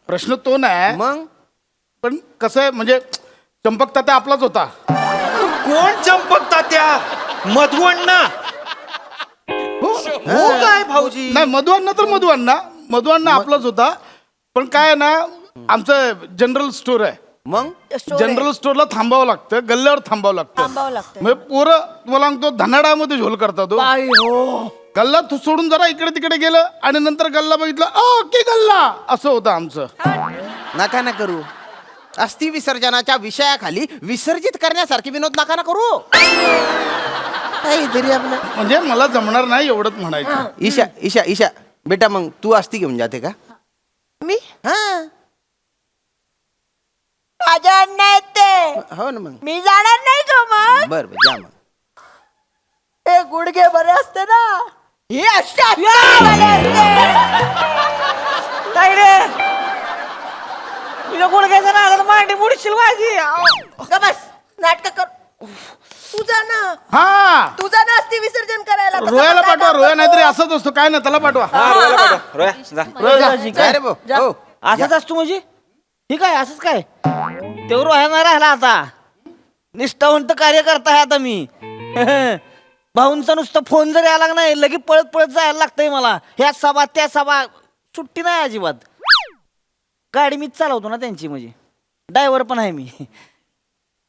प्रश्न तो नाही. मग पण कसं आहे म्हणजे चंपक तात्या आपलाच होता. कोण चंपकता त्या मधुअण्णा. हो काय भाऊजी. नाही मधुअण्णा तर मधुअण्णा आपलाच होता. पण काय आहे ना आमचं जनरल स्टोर आहे. मग जनरल स्टोरला थांबावं लागतं. गल्ल्यावर थांबावं थांबावं लागतं. लागतं. म्हणजे पोरं तुम्हाला सांगतो धनाडामध्ये झोल करतात. गल्ला सोडून जरा इकडे तिकडे गेलं आणि नंतर गल्ला बघितला की गल्ला असं होतं आमचं. नका ना करू. अस्थि विसर्जनाच्या विषयाखाली विसर्जित करण्यासारखे विनोद नका ना करू. काहीतरी आपलं म्हणजे मला जमणार नाही एवढंच म्हणायचं. ईशा ईशा ईशा बेटा मग तू अस्थि घेऊन जाते का? मी हा माझ्या अण्णा आहेत ते. हो ना मग. मी जाणार नाही का मग. बर बर जा मग. हे गुडघे बरे असते ना. हे अशा गुडघ्याचा नागात मांडी मुडशील माझी. बस नाटक कर. तुझा ना हा तुझा ना अस्थि विसर्जन करायला. कसं रोयाला म्हणतात पाठवा. आपण? रोया नाहीतरी असंच असतो काय ना त्याला पाठवा. हा, रोयाला पाठव. रोया, जा. जा रे भाऊ. हो असंच असतो म्हणजे ठीक आहे असंच काय तेवढं राहणार राहिला आता. निष्ठावंत कार्य करताय आता मी. भाऊंचा नुसतं फोन जरी आला नाही लगेच पळत पळत जायला लागतंय मला. ह्या सभा त्या सभा सुट्टी नाही अजिबात. गाडी मीच चालवतो ना त्यांची म्हणजे ड्रायव्हर पण आहे मी.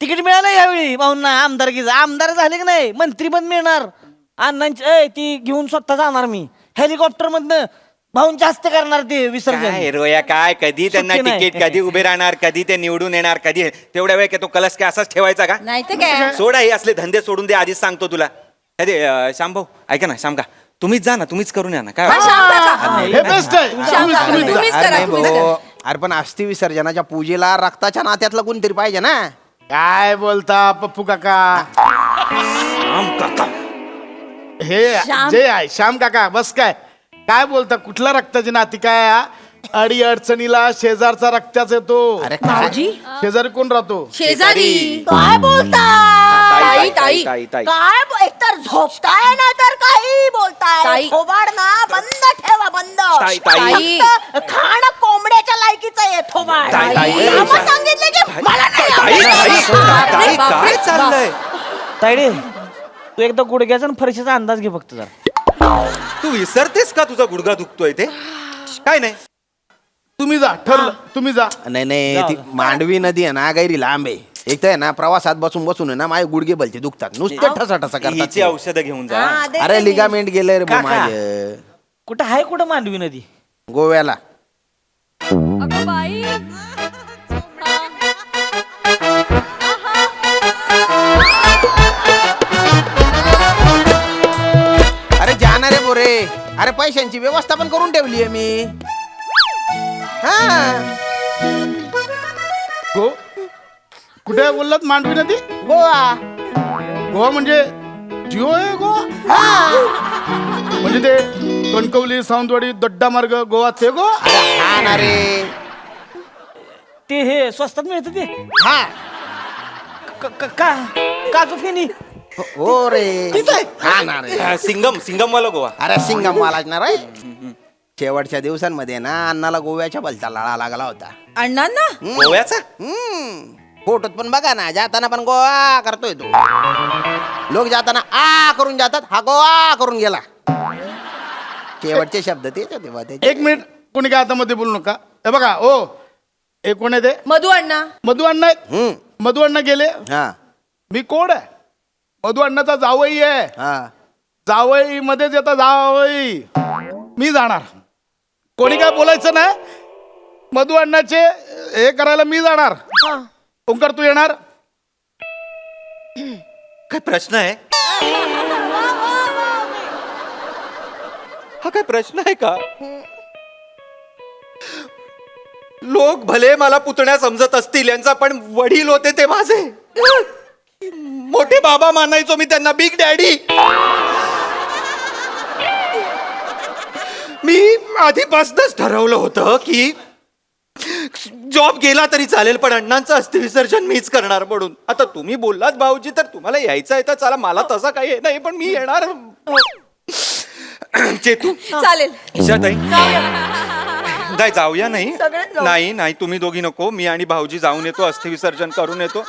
तिकीट मिळालं यावेळी भाऊंना आमदारकीचं. आमदार झाले की नाही मंत्री पण मिळणार. अण्णांची ती घेऊन स्वतः जाणार मी हेलिकॉप्टर मधनं. भाऊंच्या हस्ते करणार ते विसर्जन. काय रोया काय कधी त्यांना सुट्टी नाही. तिकीट कधी उभे राहणार कधी ते निवडून येणार कधी तेवढ्या वेळ काय तो कलश काय असाच ठेवायचा का? नाही तर काय. सोडा हे असले धंदे सोडून दे आधीच सांगतो तुला. अरे श्याम भाऊ ऐका ना श्याम का तुम्हीच जा ना तुम्हीच करून या ना काय हा, वाटतं? शांत राहा. हे बेस्ट आहे. शांत राहा. तुम्हीच अरे करा नाही तुम्हीच भाऊ. करा. अरे पण अस्थि विसर्जनाच्या पूजेला रक्ताच्या नात्यातलं कोणतरी पाहिजे ना. काय बोलता पप्पू काका? श्याम काका हे जे आहे श्याम काका, बस काय बोलता? कुठला रक्ताची नाती काय हा? अडी अडचणीला शेजारचा रक्ताच येतो. अरे काय? शेजारी कोण राहतो? शेजारी. काय बोलता? ताई काय एकतर झोपताय ना तर काही बोलताय. ताई. थोबाड ना बंद ठेवा, बंद. ताई. फक्त खाणं कोंबड्याच्या लायकीचं आहे थोबाड. ताई. आम्हा सांगितलं की मला नाही ताई आवडत. काय चाललंय? तायडे तू एकदा गुडघ्याचा आणि फरशीचा अंदाज घे फक्त जरा. तू विसरतेस का तुझा गुडघा दुखतोय ते? काय नाही. तुम्ही जा, ठरलं तुम्ही जा. नाही ती मांडवी नदी आहे ना, गैरी लांब आहे. एक तर आहे ना, प्रवासात बसून बसून आहे ना माझे गुडघे बलते दुखतात, नुसते ठसा हिची करतात. औषधं घेऊन जा. अरे लिगामेंट गेले रे काका. माझं कुठं आहे कुठं मांडवी नदी? गोव्याला. अगं बाई अरे जाणार रे बोरे. अरे पैशांची व्यवस्था पण करून ठेवली आहे मी. हा गो कुठे बोललात? मांडवी नदी? गोवा. गोवा म्हणजे जिओ आहे गोवा? म्हणजे ते कणकवली, सावंतवाडी, दड्डा मार्ग गोवा ते गोवा? अरे हा ना रे. ते हे स्वस्तात मिळतं ते हा काजू फेनी. हो रे. हा ना रे. सिंगम वाला गोवा. अरे सिंगम वालाच ना रे. शेवटच्या दिवसांमध्ये ना अण्णाला गोव्याच्या भलता लळा लागला होता. अण्णांना गोव्याचा? फोटोत पण बघा ना, जाताना पण गोवा करतोय तो. लोक जाताना आ करून जातात, हा गोवा करून गेला. शेवटचे शब्द तेच होते बा त्याचे. एक मिनिट, कोणी काय आता मध्ये बोलू नका. हे बघा ओ, हे कोण आहे ते? मधू अण्णा. मधु अण्णा आहेत. मधु अण्णा गेले. हा मी कोण आहे? मधु अण्णाचा जावई आहे. हा जावई मध्येच येता जावई. मी जाणार. कोणी काय बोलायचं नाही. मधु अण्णाचे हे करायला मी जाणार. ओंकार तू येणार? काय प्रश्न आहे? हा काय प्रश्न आहे का? लोक भले मला पुतण्या समजत असतील, यांचा पण वडील होते ते माझे. मोठे बाबा मानायचो मी त्यांना, बिग डॅडी. मी आधीपासूनच ठरवलं होतं की जॉब गेला तरी चालेल, पण अण्णांचं अस्थि विसर्जन मीच करणार म्हणून. आता तुम्ही बोललात भाऊजी, तर तुम्हाला यायचं आहे तर चला, मला तसं काही हे नाही, पण मी येणार. चेतू चालेल. ईशाताई नाही जाऊया. नाही सगळे जाऊ. नाही तुम्ही दोघी नको, मी आणि भाऊजी जाऊन येतो, अस्थि विसर्जन करून येतो.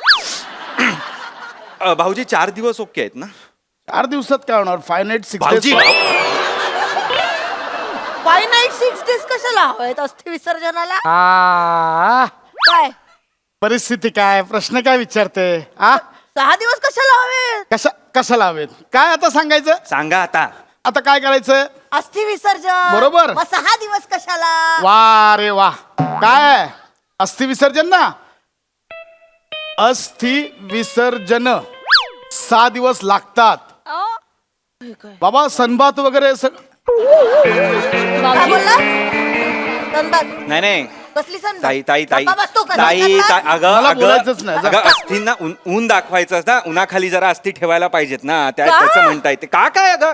भाऊजी 4 दिवस ओके आहेत ना? 4 दिवसात काय होणार? 5 नाईट 6 भाऊजी फाय नाईट 6 डेज कशाला हवेत अस्थि विसर्जनाला? काय परिस्थिती काय? प्रश्न काय विचारते? आ 6 दिवस कशाला हवेत? कशाला हवेत? काय आता सांगायचं? सांगा आता. आता काय करायचं? अस्थि विसर्जन. बरोबर. मग 6 दिवस कशाला? वा रे वा. काय अस्थि विसर्जन ना? अस्थि विसर्जन 6 दिवस लागतात बाबा. सनबात वगैरे काय बोलला? सनबात. नाही कसली सनबात? ताई गप्पा बसतो का? ताई सनबात? मला बोलायचंच नाही. अगं अस्थिंना ऊन दाखवायचं ना, उन्हाखाली जरा अस्थि ठेवायला पाहिजेत ना, त्याचं म्हणता येते. काय अगं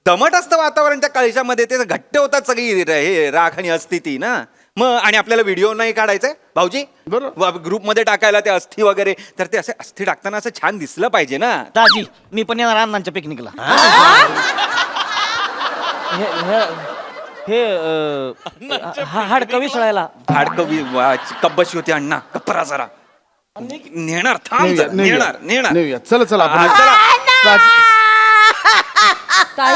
दमट असतं वातावरण त्या कळशामध्ये, ते घट्ट होतात सगळी हे राख आणि अस्थि ती ना. मग आणि आपल्याला व्हिडिओ नाही काढायचंय भाऊजी, बरोबर. ग्रुपमध्ये टाकायला ते अस्थि वगैरे, तर ते असे अस्थि टाकताना असं छान दिसलं पाहिजे ना. दाजी मी पण येणार अण्णांच्या पिकनिकला. हे हाडकं विसळायला. कब्बशी होती अण्णा, कपरा जरा नेणार. थांब जरा, नेणार. नेऊया. चला आपण चला. ताई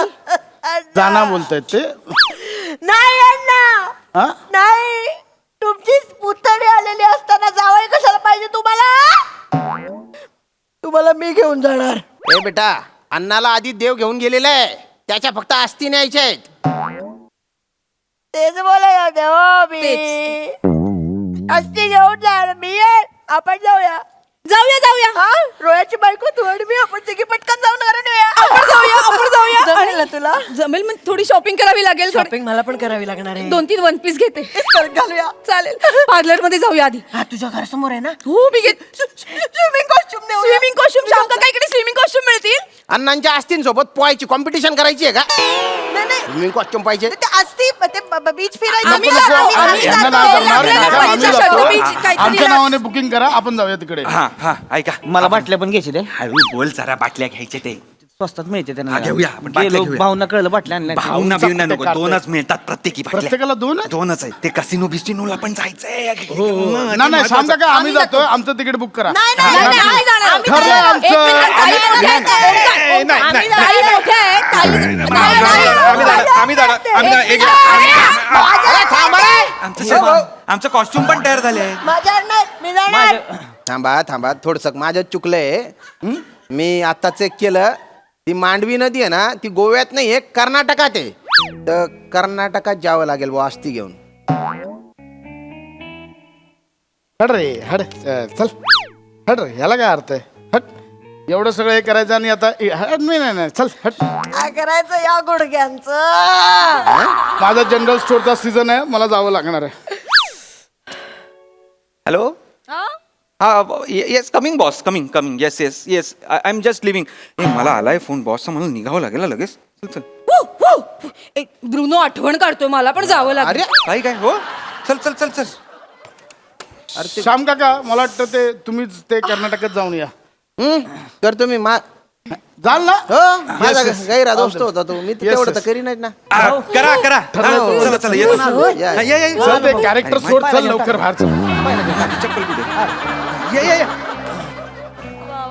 जाना बोलतायत ते. नाही अण्णा, हा? नाही. तुमची पुतणी आलेली असताना जावई कशाला पाहिजे तुम्हाला? तुम्हाला मी घेऊन जाणार. ए बेटा, अण्णाला आधी देव घेऊन गेलेला आहे, त्याच्या फक्त अस्थि न्यायच्या आहेत. तेच बोलायला देवा मी. अस्थि घेऊन जाणार मी. आपण जाऊया. हा, रोयाची बायको तू आणि मी, आपण तिघी पटकन जाऊन घरात येऊया. आपण जाऊया. जमेल ना तुला? जमेल. मग थोडी शॉपिंग करावी लागेल शॉपिंग मला पण करावी लागणार आहे. 2-3 वन पीस घेते घालूया चालेल पार्लर मध्ये जाऊया आधी. हा तुझ्या घरासमोर आहे ना. हो मी घेत स्विमिंग कॉस्ट्युम शाम का इकडे स्विमिंग कॉस्ट्युम मिळतील. अण्णांच्या आस्तींसोबत पोहायची कॉम्पिटिशन करायची आहे का? स्विमिंग कॉस्ट्युम पाहिजे. असती बीच नको, नको. यांना नाव करणार, नका, आम्ही जातो. फिरायला आमच्या नावाने बुकिंग करा, आपण जाऊया तिकडे. हा हा ऐका मला बाटल्या पण घ्यायची रे. हळू बोल जरा बाटल्या घ्यायचे ते स्वस्तात मिळते हा, घेऊया, आपण बाटल्या गेलो घेऊया. भाऊना कळलं बाटल्या आणल्या. भावना बिवना नको काढतोय. 2च मिळतात प्रत्येकी बाटल्या. प्रत्येकाला 2 आहे? 2च आहे. ते कसिनो बिस्टिनोला पण जायचंय नाही नाही शाम काका आम्ही जातोय, आमचं तिकीट बुक करा. नाही आम्ही जाणार. ठरलं आमचं. एक मिनिट, ताई मोठ्या आहेत. ताई मोठ्या आहेत. आम्ही आमचं कॉस्ट्युम पण तयार झाले. थांबा थांबा थोडस माझं चुकलंय. मी आता चेक केलं, ती मांडवी नदी आहे ना ती गोव्यात नाही आहे, कर्नाटकात आहे. तर कर्नाटकात जावं लागेल बुवा आस्ती घेऊन. हट रे हट, चल हट रे, ह्याला काय अर्थ आहे? हट, एवढं सगळं हे करायचं आणि आता हट, नाही चल हट. काय करायचं या गुडघ्यांचं. माझा जनरल स्टोअरचा सीझन आहे, मला जावं लागणार आहे. हॅलो हा yes coming boss coming yes yes yes I am just living. मला आलाय फोन बॉसचा, मला निघावं लागेल लगेच. चल चल एक ब्रुनो आठवण काढतोय मला पण जावं लागेल. काय काय हो चल चल चल चल. श्याम काका मला वाटतं ते तुम्हीच ते कर्नाटकात जाऊन या. करतो मी जाल ना. हो माझा गैरा दोस्त होता तो. मी तेवढं तर करीनच ना. करा करा चला चला येस या, या या चल ते कॅरेक्टर सोड, चल लवकर बाहेर चल. चप्पल कुठे या या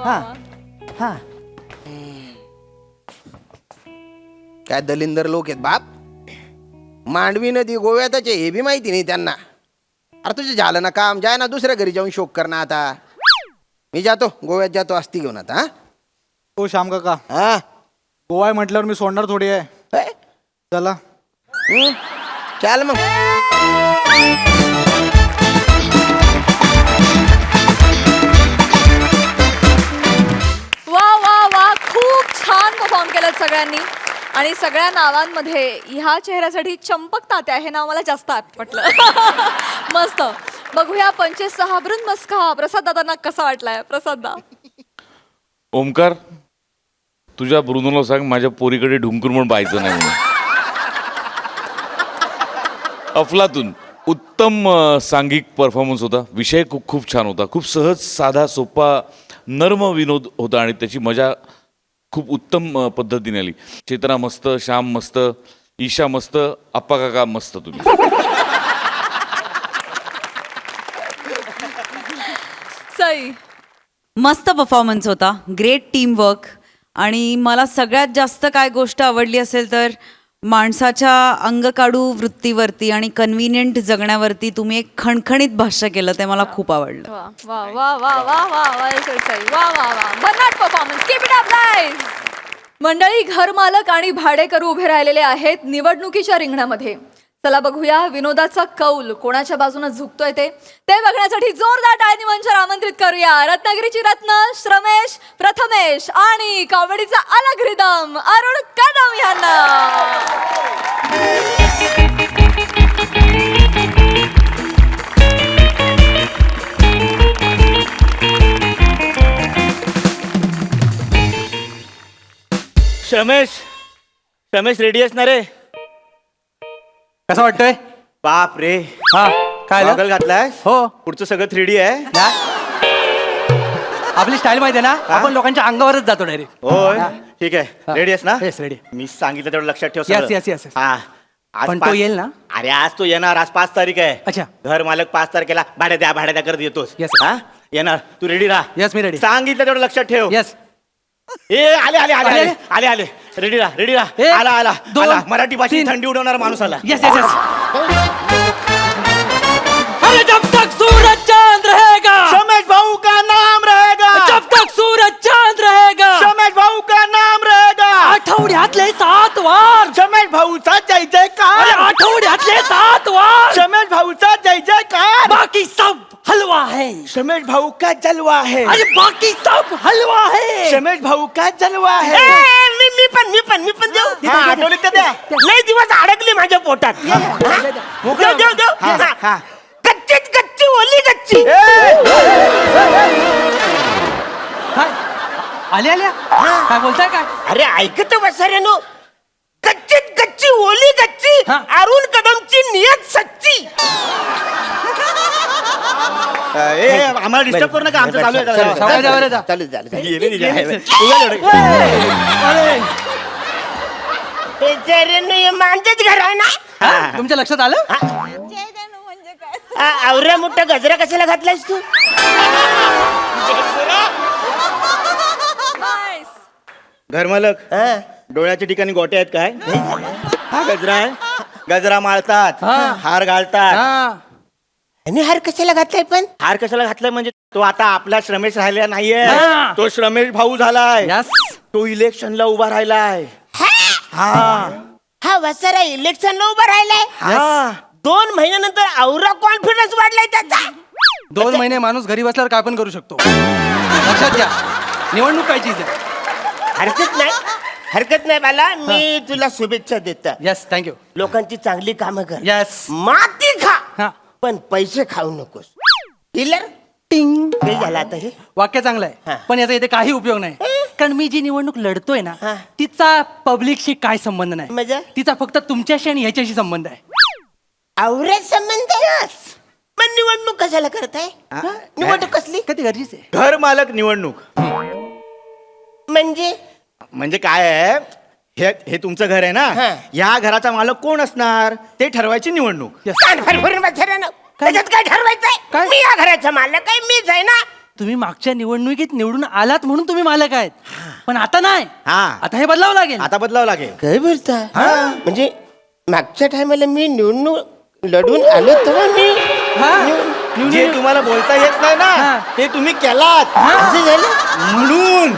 हा काय दलिंदर लोक आहेत बाप. मांडवी नदी गोव्यातच आहे हे बी माहिती नाही त्यांना. अरे तुझे झालं ना काम, जाय ना दुसऱ्या घरी जाऊन शोक कर ना. आता मी जातो गोव्यात, जातो आस्ती घेऊन आता. हो श्याम काका, हा गोवा आहे म्हटल्यावर मी सोडणार थोडी आहे. हा चला चाल मग. वा वा वा खूप छान परफॉर्म केलं सगळ्यांनी. आणि सगळ्या नावांमध्ये ह्या चेहऱ्यासाठी चंपक तात्या हे नाव मला जास्त पटलं. मस्त. बघूया 25-6 मस्का प्रसाद दादांना कसा वाटलाय. प्रसाद दा. ओमकार, तुझ्या ब्रुनोला सांग माझ्या पोरीकडे ढुंकून म्हणून पाहायचं नाही म्हणून. अफलातून उत्तम सांघिक परफॉर्मन्स होता. विषय खूप खूप छान होता. खूप सहज साधा सोपा नर्म विनोद होता आणि त्याची मजा खूप उत्तम पद्धतीने आली. चेतना मस्त, श्याम मस्त, ईशा मस्त, आप्पा काका मस्त. तुम्ही सई. मस्त परफॉर्मन्स होता. Great team work. आणि मला सगळ्यात जास्त काय गोष्ट आवडली असेल तर माणसाच्या अंगकाडू वृत्तीवरती आणि कन्व्हिनियंट जगण्यावरती तुम्ही एक खणखणीत भाष्य केलं, ते मला खूप आवडलं. वा वा वा वा वा वा वा सई. वा वा वा भन्नाट performance. Keep it up guys. मंडळी, घरमालक आणि भाडेकरू उभे राहिलेले आहेत निवडणुकीच्या रिंगणामध्ये. चला बघूया विनोदाचा कौल कोणाच्या बाजूने झुकतोय ते बघण्यासाठी जोरदार टाळ्यांनी मंचावर आमंत्रित करूया रत्नागिरीची रत्न श्रमेश प्रथमेश आणि कॉमेडीचा अलग रिदम अरुण कदम यांना. रमेश रेडी असणार रे? कसं वाटतंय? बाप रे, हा काय झालं? गॉगल घातलाय? हो. पुढचं सगळं 3D आहे. आपली स्टाईल माहिती आहे ना, आपण लोकांच्या अंगावरच जातो डायरेक्ट. होय ठीक आहे. रेडी आहेस ना? Yes ready. मी सांगितलं तेवढं लक्षात ठेव. Yes, सगळं. yes, yes. हा आज पण तो 5 येईल ना? अरे आज तो येणार. आज 5 तारीख आहे. अच्छा. घर मालक 5 तारखेला भाड्या द्या करत येतोस. Yes. हा येणार. तू रेडी राहा. येस मी रेडी. सांगितलं तेवढं लक्षात ठेव. येस. ए आले आले आले आले आले आले रेडी राहा. एक, आला आला दोन, आला. मराठी भाषेत तीन. थंडी उडवणारा माणूस आला. Yes yes yes. अरे जब तक सूरज चांद रहेगा, रमेश भाऊ का नाम रहेगा. जब तक सूरज चांद रहेगा, रमेश भाऊ का नाम रहेगा. आठवड्यातले 7 वार. रमेश भाऊचा जय अरे जयकार. आठवड्यातले 7 वार. रमेश भाऊचा जय जयकार. बाकी सब हलवा है. रमेश भाऊ का जलवा है. अरे बाकी सब हलवा है. रमेश भाऊ का जलवा है. मी मी पण देऊ हा, आठवलीत का त्या? लय दिवस अडकली माझ्या पोटात देऊ हा. कच्चीच कच्ची ओली कच्ची काय आल्या आल्या काय बोलताय काय अरे ऐकत वसाऱ्यानो कच्चीत कच्ची ओली कच्ची हा. अरुण कदमची नियत सच्ची ए, आम्हाला डिस्टर्ब करू नका आमचं चालू आहे जरा. सावकाश जा बरं, जा. गेले नाही, गेले. उगाच एवढं. बेचाऱ्यानो हे मांजच घर आहे ना हा? तुमच्या लक्षात आलं आवऱ्या मोठा गजरा कशाला घातलायस तू घरमालक डोळ्याच्या ठिकाणी गोटे आहेत काय हा गजरा आहे गजरा माळतात हार घालतात हा आणि हार कशाला घातलाय पण हार कशाला घातलाय म्हणजे तो आता आपला श्रमेश राहिला नाहीये हा. तो श्रमेश भाऊ झालाय यस तो इलेक्शनला उभा राहिलाय हा हा वसारा इलेक्शनला उभा राहिलाय हा 2 महिन्यानंतर औरा कॉन्फिडन्स वाढलाय त्याचा 2 महिने माणूस घरी बसल्यावर काय पण करू शकतो लक्षात घ्या निवडणूक काय चीज आहे हरकत नाही बाला मी तुला शुभेच्छा देतो यस थँक्यू लोकांची चांगली कामं कर यस माती खा हा पण पैसे खाऊ नकोस किलर टिंग हे झालं आता हे वाक्य चांगलं हा. आहे पण याचा इथे काही उपयोग नाही कारण मी जी निवडणूक लढतोय ना हा. तिचा पब्लिकशी काय संबंध नाही म्हणजे? तिचा फक्त तुमच्याशी आणि ह्याच्याशी संबंध आहे आवऱ्यात संबंध पण निवडणूक कशाला करताय निवडणूक कसली कधी गरजेचं आहे घर मालक निवडणूक म्हणजे काय आहे हे तुमचं घर आहे ना हा. या घराचा मालक कोण असणार ते ठरवायची निवडणूक कान फरफरून बसऱ्यानं. त्याच्यात काय ठरवायचंय काय? मी या घराचा मालक आहे मीच आहे ना तुम्ही मागच्या निवडणुकीत निवडून आलात म्हणून तुम्ही मालक आहेत पण आता नाही हा. आता हे बदलावं लागेल आता बदलावं लागेल काय बोलता म्हणजे मागच्या टायमाला मी निवडणूक लढून आलो तेव्हा मी जे तुम्हाला बोलता येत नाही हा. ना ते तुम्ही केलात असं झालं म्हणून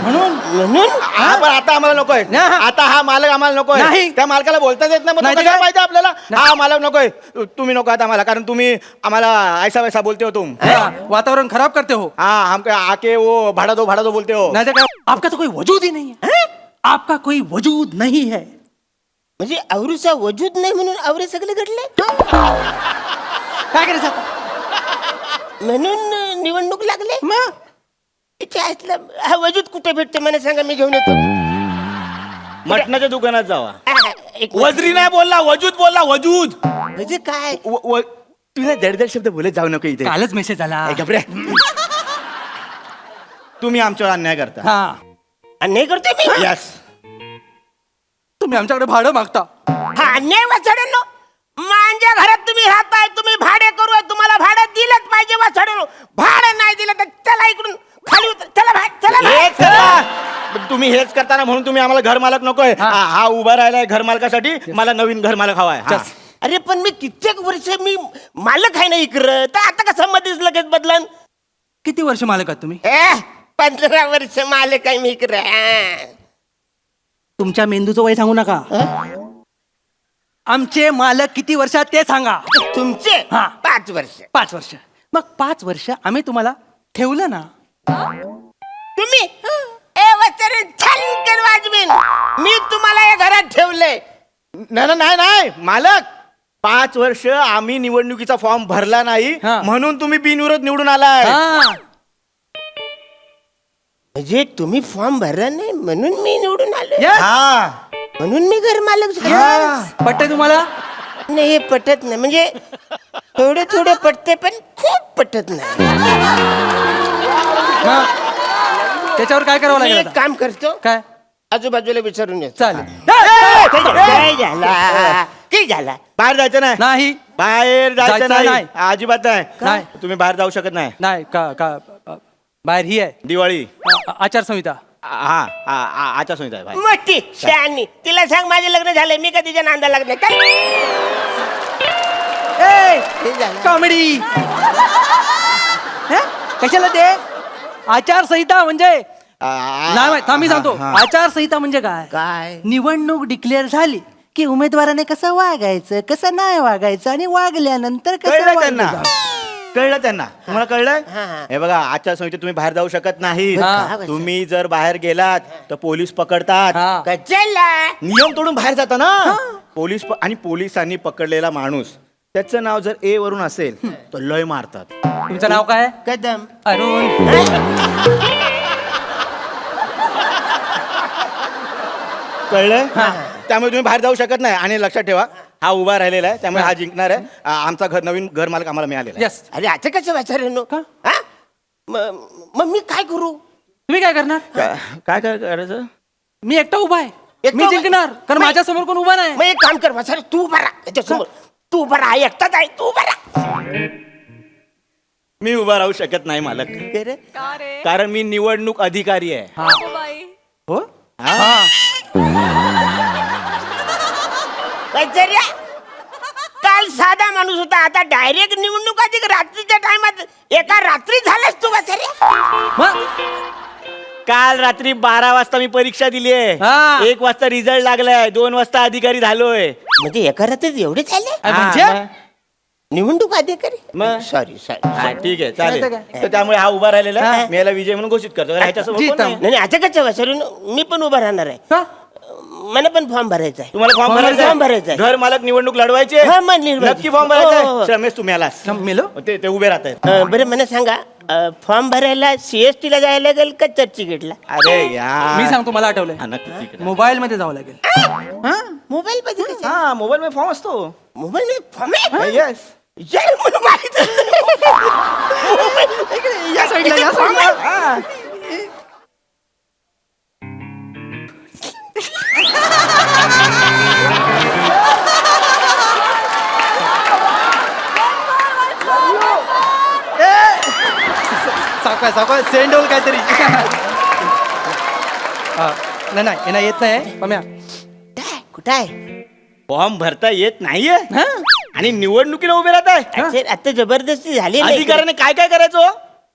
म्हणून हा पण आता आम्हाला नकोय हा. आता हा मालक आम्हाला नकोय नाही. त्या मालकाला बोलताच येत नाही मग तो नाही तर कशाला काय? पाहिजे आपल्याला हा मालक नकोय तुम्ही नको आता आम्हाला कारण तुम्ही आम्हाला ऐसा वैसा बोलते हो तुम हा, वातावरण खराब करते हो हाँ हम आके वो भाड़ा दो बोलते हो नहीं तो क्या आपका तो कोई वजूद ही नहीं है आपका कोई वजूद नहीं है म्हणजे आवरूचा वजूद नाही म्हणून आवरे सगळे घडले काय करायचं आता म्हणून निवडणूक लागले इथे असलं हा वजूद कुठे भेटते मला सांगा मी घेऊन येतो मटणाच्या दुकानात जावा एक वजरी नाही बोलला वजूद बोलला वजूद म्हणजे काय तुम्ही दडदड शब्द बोलत जाऊ नको इथे कालच मेसेज आला ए, गप्रे. तुम्ही आमच्यावर अन्याय करता हा अन्याय करतोय मी यस तुम्ही आमच्याकडे भाडं मागता हा अन्याय वाचड्यानो माझ्या घरात तुम्ही राहताय तुम्ही भाडे करू तुम्हाला भाडं दिलंच पाहिजे वाचड्यानो भाडं नाही दिलं तर चला इकडून खाली उतर चला चला हेच करा तुम्ही हेच करताना म्हणून तुम्ही आम्हाला घर मालक नकोय हा उभा राहिलाय घर मालकासाठी मला नवीन घर मालक हवाय हा. अरे पण मी कित्येक वर्ष मी मालक आहे ना इकडं तर आता कसं मध्येच लगेच बदलन किती वर्ष मालक आहात तुम्ही 15 वर्ष मालक आहे मी इकडं तुमच्या मेंदूचं वय सांगू नका आमचे मालक किती वर्षात ते सांगा तुमचे हा. 5 वर्ष 5 वर्ष मग 5 वर्ष आम्ही तुम्हाला ठेवलं ना तुम्ही छान वाजवीन मी तुम्हाला या घरात ठेवलंय नाही मालक 5 वर्ष आम्ही निवडणुकीचा फॉर्म भरला नाही हा. म्हणून तुम्ही बिनविरोध निवडून आलाय हा. म्हणजे तुम्ही फॉर्म भरला नाही म्हणून मी निवडून आलो Yes. हा म्हणून मी घर मालक झालो पटतंय तुम्हाला नाही हे पटत नाही म्हणजे थोडे पटते पण खूप पटत नाही मग त्याच्यावर काय करावं मी लागेल एक आता? काम करतो काय आजूबाजूला विचारून येतो चालेल काय झाला काय झाला बाहेर जायचं नाही नाही बाहेर जायचं जायचं नाही नाही. अजिबात नाही. नाही तुम्ही बाहेर जाऊ शकत नाही नाही का का बाहेर ही आहे दिवाळी आचारसंहिता हा आचार संहिता आहे बाहेर. मोठी शहाणी तिला सांग माझे लग्न झालंय मी का तिच्या नांदा लग्न काय हे झालं. कॉमेडी कशाला ते आचारसंहिता म्हणजे नाही थांब मी सांगतो आचारसंहिता म्हणजे काय काय निवडणूक डिक्लेअर झाली की उमेदवाराने कसं वागायचं कसं नाही वागायचं आणि वागल्यानंतर कसं कळलं त्यांना? वागायचं. कळलं त्यांना तुम्हाला कळलंय हे बघा आजच्या संहितेत तुम्ही बाहेर जाऊ शकत नाही तुम्ही जर बाहेर गेलात तर पोलीस पकडतात नियम तोडून बाहेर जाता ना आणि पोलिसांनी पकडलेला माणूस त्याचं नाव जर ए वरून असेल तर लय मारतात. तुमचं नाव काय? कदम. अरुण. कळलंय त्यामुळे तुम्ही बाहेर जाऊ शकत नाही. आणि लक्षात ठेवा हा उभा राहिलेला आहे त्यामुळे हा जिंकणार आहे. आमचा नवीन घर मालक आम्हाला मिळालेला आहे. यस. अरे आता कसं वाचायला मग मी काय करू? तुम्ही काय करणार? काय काय करायचं? मी एकटा उभा आहे. एकटा मी उभा- जिंकणार कारण माझ्या समोर कोण उभा नाही. मग एक काम कर वाचायला तू उभा राहा त्याच्यासमोर. तू उभा राहा एकटाच आहे तू उभा राहा. मी उभा राहू शकत नाही मालक का रे कारण मी निवडणूक अधिकारी आहे. अगो बाई हो. वैचार्या, काल साधा माणूस होता आता डायरेक्ट निवडणूक अधिक रात्रीच्या टायमात एका रात्री झालास तू वैचार्या. मग काल रात्री 12 वाजता मी परीक्षा दिली आहे. हा. 1 वाजता रिझल्ट लागलाय 2 वाजता अधिकारी झालोय. म्हणजे एका रात्रीत एवढे झाले म्हणजे हा, निवडणूक अधिकारी? मग? सॉरी हा, ठीक आहे चालेल. नाही तर तर त्यामुळे हा उभा राहिलेला आहे. मी याला विजय म्हणून घोषित करतो. ह्याच्यासोबत कोण नाही. नाही आता कसं वैचार्य मी पण उभा राहणार आहे. का? मला पण फॉर्म भरायचा आहे. तुम्हाला फॉर्म भरायचा फॉर्म भरायचा आहे? आहे. घर मालक निवडणूक लढवायचे हा, मग निवडायचे. नक्की फॉर्म भरायचा हो, हो, आहे? हो. रमेश तुम्ही आलास मेलो. ते उभे राहत आहेत. बरं मला सांगा फॉर्म भरायला CST ला जायला लागेल का चर्चगेटला? अरे यार मी सांगतो मला आठवलंय. हा, नक्की ठीक आहे. मोबाईल मध्ये जावं लागेल. मोबाईल मध्ये कसं? हा मोबाईल मध्ये फॉर्म असतो. मोबाईल मध्ये फॉर्म आहे? येस यार, मला माहित या साईडला या साईडला. सावकाश सावकाश सेंड होईल काहीतरी. नाही नाही यांना येत नाही पम्या. कुठं आहे? फॉर्म भरता येत नाहीये आणि निवडणुकीला उभे राहत आहे. अरे, आता जबरदस्ती झाली नाही. अधिकाऱ्याने काय काय करायचं?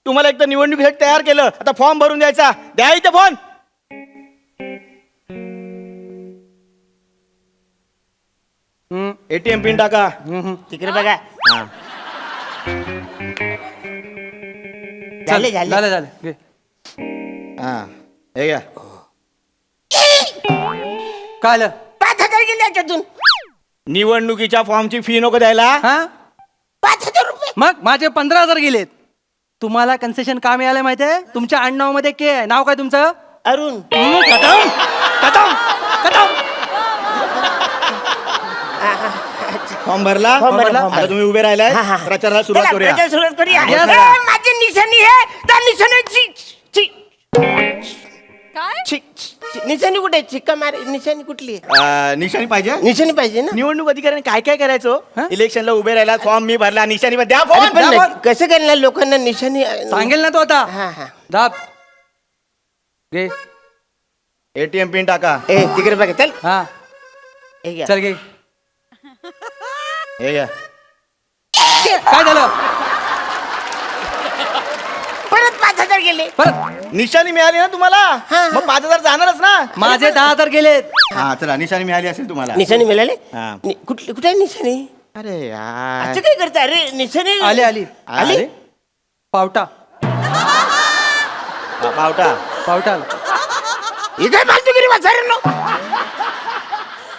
तुम्हाला एक तर निवडणुकीसाठी तयार केलं आता फॉर्म भरून द्यायचा. द्या इथे फोन. ATM पिन टाका. तिकडे बघा. झालं झाले झालं झालं घे. हा हे घ्या. काय आलं? 5,000 गेले याच्यातून. निवडणुकीच्या फॉर्मची फी नको द्यायला. हा 5,000 रुपये. मग माझे 15,000 गेलेत. तुम्हाला कन्सेशन का मिळालं माहितीये? तुमच्या आडनाव मध्ये के आहे. नाव काय तुमचं? अरुण. कदम कदम कदम. फॉर्म भरला. फॉर्म भरला. आता तुम्ही उभे राहिलाय हा, हा. प्रचाराला सुरुवात चला, करूया. प्रचार सुरुवात करूया. Yes. ए, माझी निशाणी आहे त्या निशाणीची काय निशाणी कुठे आहे? चिक्का मार निशाणी कुठली आहे? निशाणी पाहिजे. निशाणी पाहिजे ना. निवडणूक अधिकाऱ्याने काय काय करायचं? इलेक्शनला उभे राहिला फॉर्म मी भरला निशाणी द्या अरे, फॉर्म. पण नाही, कसं करणार लोकांना निशाणी? सांगेल ना तो आता. हा हा. दाब घे. ATM पिन टाका. ए तिकडे बघा चल. हा हे घ्या. चल घे. हे घ्या. काय झालं? परत 5,000 गेले. परत निशाणी मिळाली ना तुम्हाला मग 5,000 जाणारच ना. माझे 10,000 गेलेत. हा चला निशाणी मिळाली असेल तुम्हाला. निशाणी मिळाले? हा. कुठली कुठे आहे निशाणी? अरे यार अच्छा काय करता? अरे निशाणी आली आली आली? अरे, पावटा पावटा पावटा आला. ही काय फालतूगिरी वाचायला?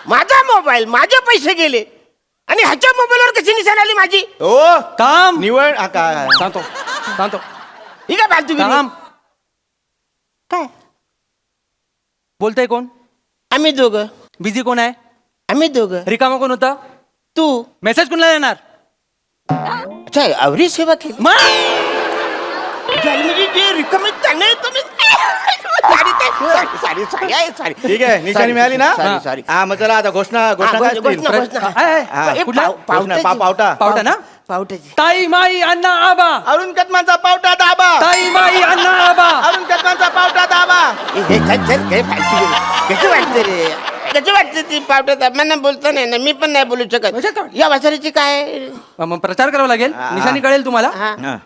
माझा मोबाईल माझे पैसे गेले आणि ह्याच्या मोबाईलवर कशी निशाणी आली माझी? ओ काम निवड हा, काय सांगतो सांगतो. ही काय फालतूगिरी? काम काय? बोलतोय कोण? आम्ही दोघं. बिझी कोण आहे? आम्ही दोघं. रिकामा कोण होता? तू. मेसेज कोणाला येणार? अच्छा अवरी सेवा केली. मग म्हणजे जे रिकामे त्यांना तुम्ही ठीक आहे निशाणी मिळाली ना. सॉरी. हा मग चला आता घोषणा घोषणा काय असतील? घोषणा. हा, ए, कुठला? पावटाची. पावटा पावटा ना. पावटाची. ताई माई अण्णा आबा. अरुण कदमांचा पावटा दाबा. ताई माई अण्णा आबा. अरुण कदमांचा पावटा दाबा. हे चल चल काय फालतूगिरी. कसं वाटतं रे? कसं वाटतं ती पावटात? मला बोलता नाही ना मी पण नाही बोलू शकत. या वाचारीची काय? मग प्रचार करावा लागेल. निशाणी कळेल तुम्हाला. हा.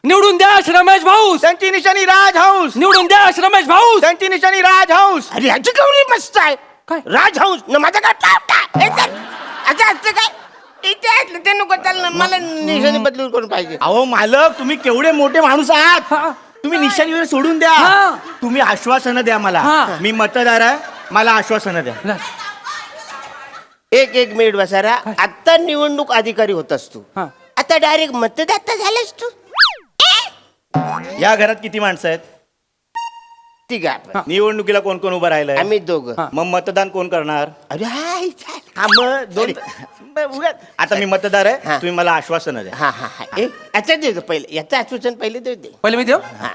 निवडून द्या रमेश भाऊस. त्यांची निशाणी राज हाऊस. निवडून द्या रमेश भाऊस. त्यांची निशाणी राज हाऊस. अरे ह्याची गौरी मस्त आहे. काय? राज हाऊस न माझा काय पावटा. हे चल. असं असतं काय? ते नको चाललं मला निशाणी बदलून करून पाहिजे. अहो मालक, तुम्ही केवढे मोठे माणूस आहात. तुम्ही निशाणी वगैरे सोडून द्या. तुम्ही आश्वासनं द्या मला. मी मतदार आहे, मला आश्वासनं द्या. एक मिनिट बसारा. आता निवडणूक अधिकारी होतास तू, आता डायरेक्ट मतदाता झालास तू. या घरात किती माणसं आहेत? ठीक आहे. निवडणुकीला कोण कोण उभं राहिलंय? आम्ही दोघं. मग मतदान कोण करणार? अरे हाय, चाल. हा, मग दोन. आता मी मतदार आहे, हा. तुम्ही मला आश्वासनं द्या. हा. याचा देतो पहिले, याचं आश्वासन पहिले देऊ दे. पहिले मी देऊ हा.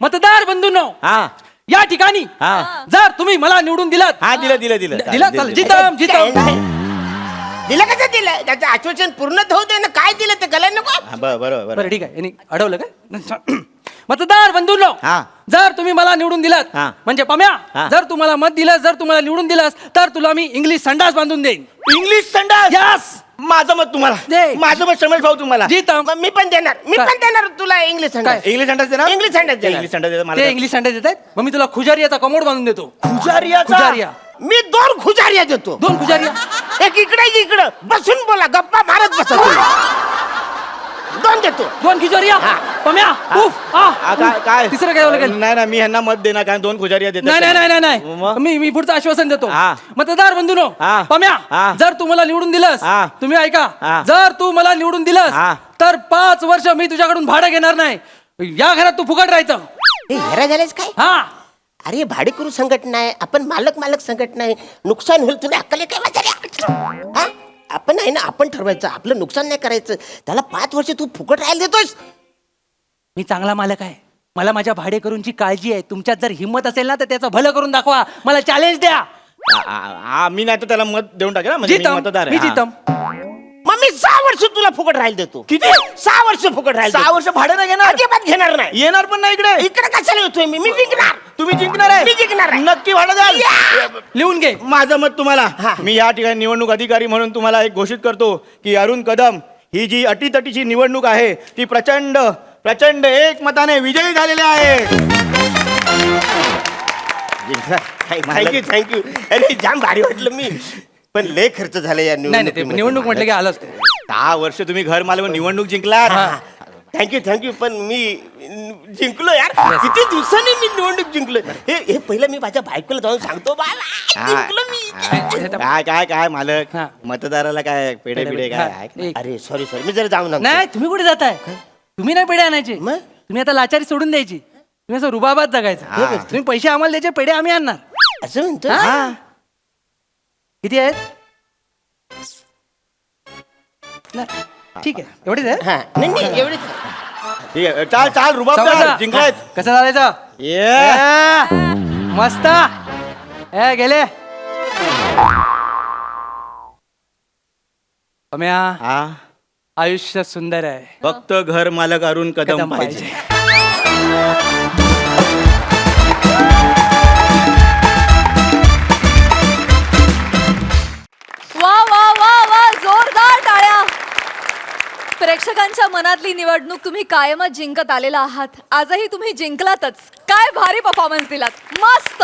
मतदार बंधूंनो, हा या ठिकाणी हा जर तुम्ही मला निवडून दिलात, हा दिलं दिलं दिलं दिला चालेल. जितम दिलं कसं दिलं? त्याचं आश्वासन पूर्ण होऊ दे ना. काय दिलं ते कळायला नको. हा, बरोबर बरं ठीक आहे, यांनी अडवलं काय? मतदार बंधूंनो, हा. जर तुम्ही मला निवडून दिलात, हा. म्हणजे पम्या, हा. जर तुम्हाला मत दिलं, जर तुम्हाला निवडून दिलास, तर तुला मी इंग्लिश संडास बांधून देईन. इंग्लिश संडास. यस, माझं मत तुम्हाला दे. माझं मत शमेश भाऊ तुम्हाला. जितम मग मी पण देणार तुला इंग्लिश संडास. इंग्लिश संडास देणार. इंग्लिश संडास देणार. इंग्लिश संडास देणार मला. ते इंग्लिश संडास देत आहेत, मग मी तुला खुजारियाचा कमोड बांधून देतो. खुजारियाचा? खुजारिया, मी 2 खुजारिया देतो. 2 खुजारिया. एक इकडे एक इकडं बसून बोला, गप्पा मारत बसा तुम्ही. 2 देतो. 2 खुजारिया. पम्या, उफ, काय तिसरं काय लागेल? नाही ना, मी ह्यांना मत देणार कारण 2 खुजारिया देतात. नाही मी पुढचं आश्वासन देतो. हा. मतदार बंधूनो, हा. पम्या, हा. जर तू मला निवडून दिलंस, हा. तुम्ही ऐका, हा. जर तू मला निवडून दिलंस, हा. तर 5 वर्ष मी तुझ्याकडून भाडं घेणार नाही. या घरात तू फुकट राहायचं. हेरा झालेस काय? हा, अरे भाडेकरू संघटना आहे, आपण मालक संघटना आहे. नुकसान होईल तुला अक्कल काय वाजले? आपण आहे ना, आपण ठरवायचं, आपलं नुकसान नाही करायचं. त्याला 5 वर्ष तू फुकट राहायला देतोस. मी चांगला मालक आहे, मला माझ्या भाडेकरूंची काळजी आहे. तुमच्यात जर हिंमत असेल ना, तर त्याचं भलं करून दाखवा, मला चॅलेंज द्या. मी नाही तर त्याला मत देऊन टाकेल ना, म्हणजे मी जितम, मतदार मी आहे. हा. जितम. मग मी 6 वर्ष तुला फुकट राहायला देतो. किती? 6 वर्ष फुकट राहायला 6 वर्ष भाडं नाही घेणार? अजिबात घेणार नाही. येणार पण नाही इकडे. इकडे कशाला येतोय मी जिंकणार. तुम्ही जिंकणार आहे? मी जिंकणार आहे. नक्की भाडं द्याल? लिहून घे. माझं मत तुम्हाला. हा. मी या ठिकाणी निवडणूक अधिकारी म्हणून तुम्हाला एक घोषित करतो की अरुण कदम ही जी अटीतटीची निवडणूक आहे ती प्रचंड प्रचंड एकमताने विजयी झालेले आहे. थँक्यू. अरे जाम भारी वाटलं मी, पण लय खर्च झाला या नाही नाही, ते निवडणूक म्हटलं की आलंच ते. 10 वर्ष तुम्ही घर मालक निवडणूक जिंकलात. थँक्यू. पण मी जिंकलो यार. किती दिवसांनी मी निवडणूक जिंकलो. हे पहिलं मी माझ्या बायकोला जाऊन सांगतो, बाबा जिंकलो मी. काय मालक, हा. मतदाराला काय पेढे पेढे, पिढे हा. काय आहे? एक. अरे सॉरी मी जरा जाऊन आणतो. नाही, तुम्ही कुठे जाताय? तुम्ही नाही पेढे आणायचे. मग? तुम्ही आता लाचारी सोडून द्यायची. तुम्ही असं रुबाबात जगायचं. हा. तुम्ही पैसे आम्हाला द्यायचे, पेढे आम्ही आणणार. असं म्हणतो. हा. किती आहेत? नाही, ठीक आहे, एवढेच आहे. हा नाही एवढेच. ठीक आहे, चाल रुबाब समजा. जिंकलायत. कसं चालायचं? मस्त. गेले. पम्या, हा आयुष्य सुंदर आहे, फक्त घर मालक अरुण कदम पाहिजे. वा वा वा वा, जोरदार टाळ्या. प्रेक्षकांच्या मनातली निवडणूक तुम्ही कायमच जिंकत आलेला आहात. आजही तुम्ही जिंकलातच. काय भारी परफॉर्मन्स दिलात, मस्त.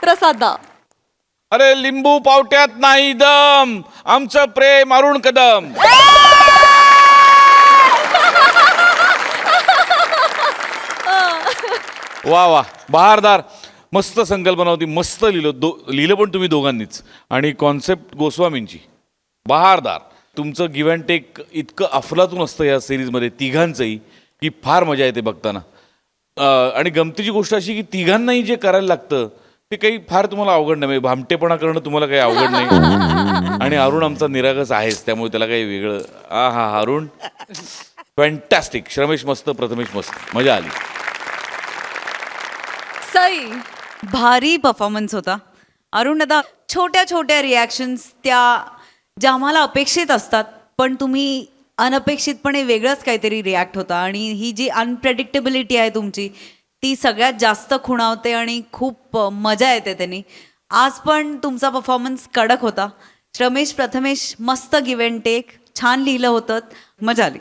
प्रसादा, अरे लिंबू पावट्यात नाही दम, आमचं प्रेम अरुण कदम. वा वा, बहारदार. मस्त संकल्पना होती, मस्त लिहिलं पण तुम्ही दोघांनीच, आणि कॉन्सेप्ट गोस्वामींची. बहारदार. तुमचं गिव्ह अँड टेक इतकं अफलातून असतं या सिरीजमध्ये तिघांचंही, की फार मजा येते बघताना. आणि गमतीची गोष्ट अशी की तिघांनाही जे करायला लागतं ते काही फार तुम्हाला अवघड नाही. म्हणजे भामटेपणा करणं तुम्हाला काही अवघड नाही. आणि अरुण आमचा निरागस आहेच, त्यामुळे त्याला काही वेगळं. हा अरुण फॅन्टॅस्टिक. श्रमेश मस्त, प्रथमेश मस्त, मजा आली. सई, भारी परफॉर्मन्स होता. अरुण दादा, छोट्या छोट्या रिॲक्शन्स त्या ज्या आम्हाला अपेक्षित असतात, पण तुम्ही अनपेक्षितपणे वेगळंच काहीतरी रिॲक्ट होता. आणि ही जी अनप्रेडिक्टेबिलिटी आहे तुमची, ती सगळ्यात जास्त खुणावते आणि खूप मजा येते त्यांनी. आज पण तुमचा परफॉर्मन्स कडक होता. रमेश, प्रथमेश, मस्त गिव्ह अँड टेक, छान लिहिलं होतं, मजा आली.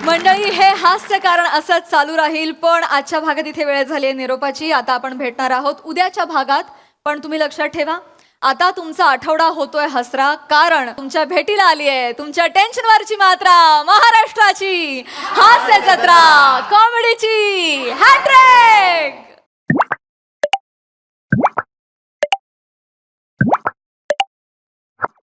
मंडळी, हे हास्य कारण असंच चालू राहील. पण आजच्या भागात इथे वेळ झाली आहे निरोपाची. आता आपण भेटणार आहोत उद्याच्या भागात. पण तुम्ही लक्षात ठेवा, आता तुमचा आठवडा होतोय हसरा, कारण तुमच्या भेटीला आली आहे तुमच्या टेन्शनवरची मात्रा, महाराष्ट्राची हास्य जत्रा, कॉमेडीची